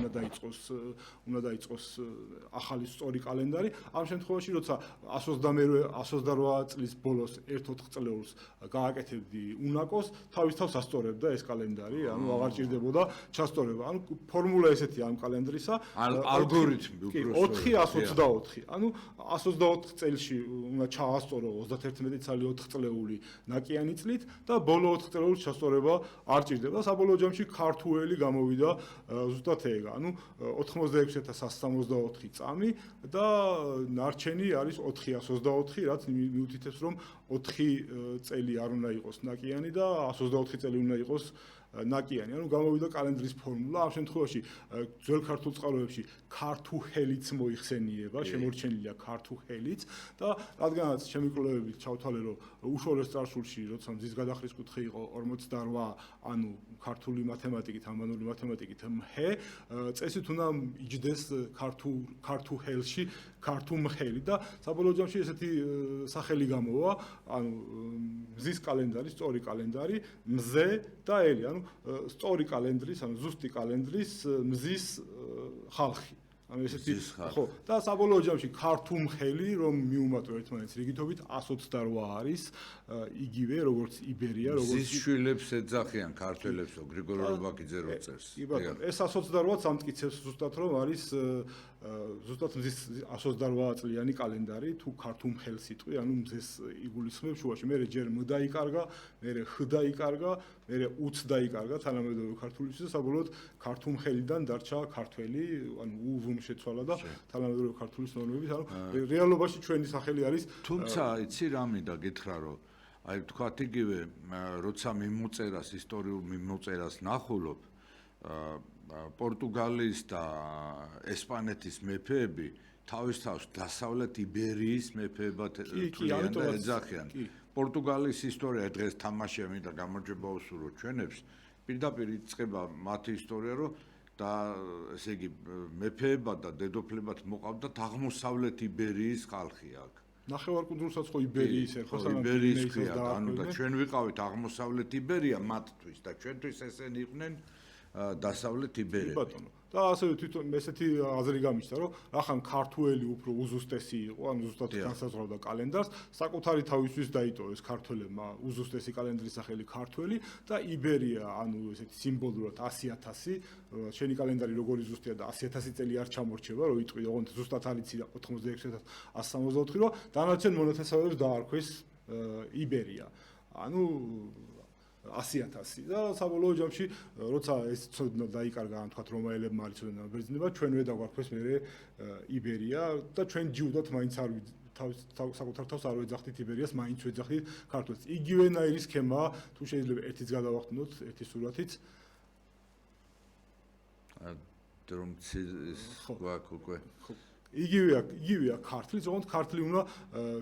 უნდა დაიწყოს ახალი სწორი კალენდარი. ამ შემთხვევაში, როცა 128 წლის ბოლოს 1-4 წლეულს გააკეთებდი უნაკოს, თავის თავს ასწორებდა ეს კალენდარი, ანუ აღარ ჭირდებოდა ჩასწორება. ანუ ფორმულა ესეთი ამ კალენდრისა, ალგორითმი უბრალოდ 4,124. ანუ 124 წელში უნდა ჩაასწორო 31 წელი 4 წლეული ნაკიანი წლით და ბოლო 4 წლეულის ჩასწორება არ ჭირდება. საბოლოო ჯამში ქართული გამოვიდა ზუსტად ეგ, ანუ 86,164 წამი და ნარჩენი არის 4,124, რაც მიუთითებს, რომ 4 წელი არ უნდა იყოს ნაკიანი და 124 წელი უნდა იყოს ნაკიანი. ანუ გამოვიდა კალენდრის ფორმულა. ამ შემთხვევაში ძველ ქართულ წყაროებში ქართუჰელიც მოიხსენიება, შემორჩენილია ქართუჰელიც და რადგანაც ჩემი კვლევებით ჩავთვალე, რომ უშუალო წარსულში, როცა მზის გადახრის კუთხე იყო 48, ანუ ქართული მათემატიკით, ამბანური მათემატიკით მჰე, წესით უნდა იჯდეს ქართუჰელში ქართუმხელი და საბოლოო ჯამში ესეთი სახელი გამოვა, ანუ მზის კალენდარი, სწორი კალენდარი, მზე და ელი, ანუ სწორი კალენდრის, ანუ ზუსტი კალენდრის მზის ხალხი. ანუ ესეთი ხო და საბოლოო ჯამში ქართუმხელი რომ მიუმატო ერთმანეთს რიგითობით 128 არის იგივე როგორც იბერია, როგორც მზის შვილებს ეძახიან ქართველებსო, გრიგოლ რობაქიძე რო წერს. კი ბატონო, ეს 128-ს ამტკიცებს ზუსტად რომ არის ზუსტად მზის 128 წლიანი კალენდარი, თუ ქართუმხელს იტყვი, ანუ მზეს იგულისხმებს შუაში. მე ჯერ მ დაიკარგა, მე ხ დაიკარგა, მე უც დაიკარგა თანამედროვე ქართულისთვის და საბოლოოდ ქართუმხელიდან დარჩა ქართველი, ანუ უვუმ შეცვალა და თანამედროვე ქართულის ნორმებით, ანუ რეალობაში ჩვენი სახელი არის. თუმცა იცი რა მინდა გითხრა, რომ აი თქვათ იგივე, როცა მიმოწერას, ისტორიულ მიმოწერას ნახულობ, პორტუგალიის და ესპანეთის მეფეები თავის თავს დასავლეთ იბერიის მეფეებად თვლიან და ეძახიან. პორტუგალიის ისტორია დღეს თამაშია, მინდა გამარჯვება უსურვო ჩვენებს, პირდაპირ იწყება მათი ისტორია, რომ და ესე იგი მეფეება და დედოფლებად მოყავდათ აღმოსავლეთ იბერიის ხალხი აქ. ნახევარკუნძულსაც ხო იბერიის ერქვა, იბერიის ქვია, ანუ და ჩვენ ვიყავით აღმოსავლეთ იბერია მათთვის და ჩვენთვის ესენი იყვნენ დასავლეთ იბერები. ბატონო. და ასევე თვითონ ესეთი აზრი გამიჩნდა, რომ რახან ქართველი უფრო უზუსტესი იყო, ანუ ზუსტად განსაზღვრავდა კალენდარს, საკუთარი თავისთვის დაიტოვეს ქართველებმა უზუსტესი კალენდრის სახელი ქართველი და იბერია, ანუ ესეთი სიმბოლურად 100,000, შენი კალენდარი როგორი ზუსტია და 100,000 წელი არ ჩამორჩება, რომ იტყვი, ოღონდ ზუსტად არიცი 86,164, რომ დანარჩენ მონათესავეებს დაარქვეს იბერია. ანუ 100,000 და საბოლოო ჯამში როცა ეს ცოდნა დაიკარგა ან თქვათ რომაელებმა არ იცოდნენ ამ ბერძნებმა ჩვენვე დაგვარქვეს მე იბერია და ჩვენ ჯიუდათ მაინც არ საკუთარ თავს არ ვეძახდით იბერიას, მაინც ვეძახდით ქართულს. იგივენაირი სქემაა, თუ შეიძლება ერთიც გადავახტნოთ, ერთი სურათიც. დრომცის გვაქვს უკვე. იგივეა ქართლი, ზოგადად ქართლი უნდა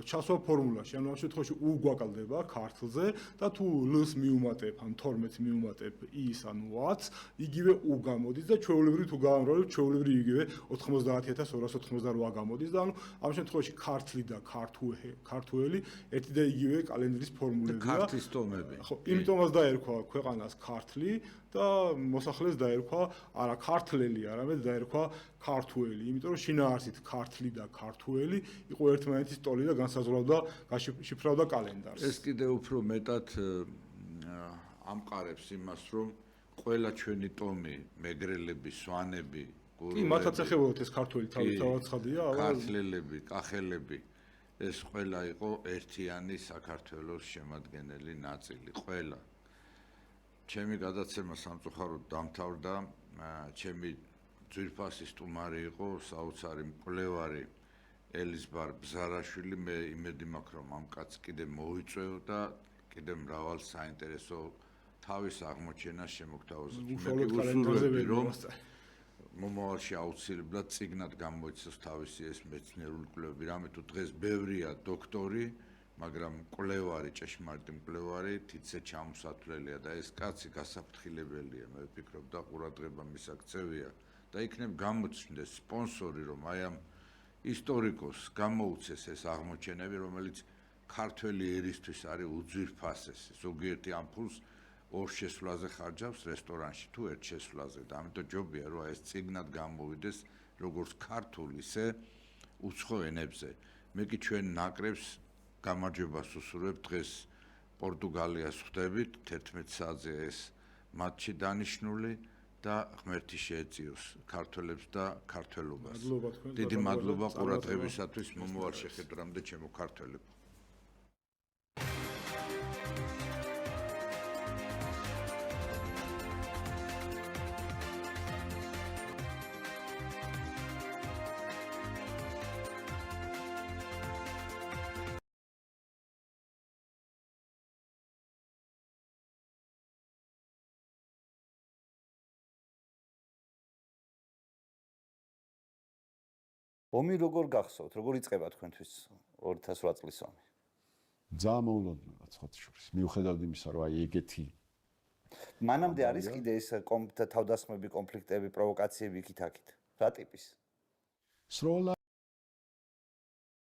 ჩასვა ფორმულაში. ანუ ამ შემთხვევაში U გვაკლდება ქართლზე და თუ L-ს მიუმატებ, ან 12-ს მიუმატებ I-ს ანუ 10-ს, იგივე U გამოდის და ჩვეულებრივ თუ გავამრავლებ, ჩვეულებრივ იგივე 90288 გამოდის და ანუ ამ შემთხვევაში ქართლი და ქართუელი ერთი და იგივე კალენდრის ფორმულებია. ქართლის ტომები. ხო, იმიტომაც დაერქვა ქვეყანას ქართლი და მოსახლეს დაერქვა არა ქართლელი, არამედ დაერქვა ქართუელი, იმიტომ რომ შინაარსით ქართლი და ქართუელი იყო ერთმანეთის ტოლი და განსაზღვრავდა, გაშიფრავდა კალენდარს. ეს კიდე უფრო მეტად ამყარებს იმას, რომ ყველა ჩვენი ტომი, მეგრელები, სვანები, კი, მათაც ეხებოდათ ეს ქართული თავისთავად ცხადია, αλλά ქართლელები, კახელები ეს ყველა იყო ერთიანი საქართველოს შემადგენელი ნაწილი, ყველა. ჩემი გადაცემა სამწუხაროდ დამთავრდა, ჩემი ძვირფასი სტუმარი იყო საოცარი მკვლევარი ელიზბარ ბზარაშვილი, მე იმედი მაქვს რომ ამ კაცს კიდე მოვიწვევ და კიდე მრავალ საინტერესო თავის აღმოჩენას შემოგთავაზებთ. უშუალოდ კალენდარზე რომ ვერასწრებ. მომავალში აუცილებლად წიგნად გამოიცეს თავისი ეს მეცნიერული კვლევები, რამე თუ დღეს ბევრია დოქტორი, მაგრამ მკვლევარი, ჭეშმარიტი მკვლევარი თითზე ჩამოსათვლელია და ეს კაცი გასაფრთხილებელია, მე ვფიქრობ და ყურადღება მისაქცევია და იქნებ გამოჩნდეს სპონსორი, რომ აი ამ ისტორიკოს გამოუცეს ეს აღმოჩენები, რომელიც ქართველი ერისთვის არის უძვირფასესი. ზოგიერთი ამ ფულს ორ შესვლაზე ხარჯავს რესტორანში თუ ერთ შესვლაზე და ამიტომ ჯობია რომ ეს წიგნად გამოვიდეს როგორც ქართულ ისე უცხო ენებზე. მე კი ჩვენ ნაკრებს გამარჯვებას უსურვებ დღეს პორტუგალიას ხვდებით 11 საათზე ეს მატჩი დანიშნული და ღმერთი შეეწიოს ქართველებს და ქართველობას. დიდი მადლობა ყურადღებისათვის, მომავალ შეხვედრამდე ჩემო ქართველებო. ომი როგორ გახსოვთ? როგორ იწყება თქვენთვის 2008 წლის ომი? ძალიან მოულოდნელად სხვათა შორის. მიუხედავად იმისა, რომ აი ეგეთი მანამდე არის კიდე ეს თავდასხმები, კონფლიქტები, პროვოკაციები იქით-აქით. რა ტიპის? სროლა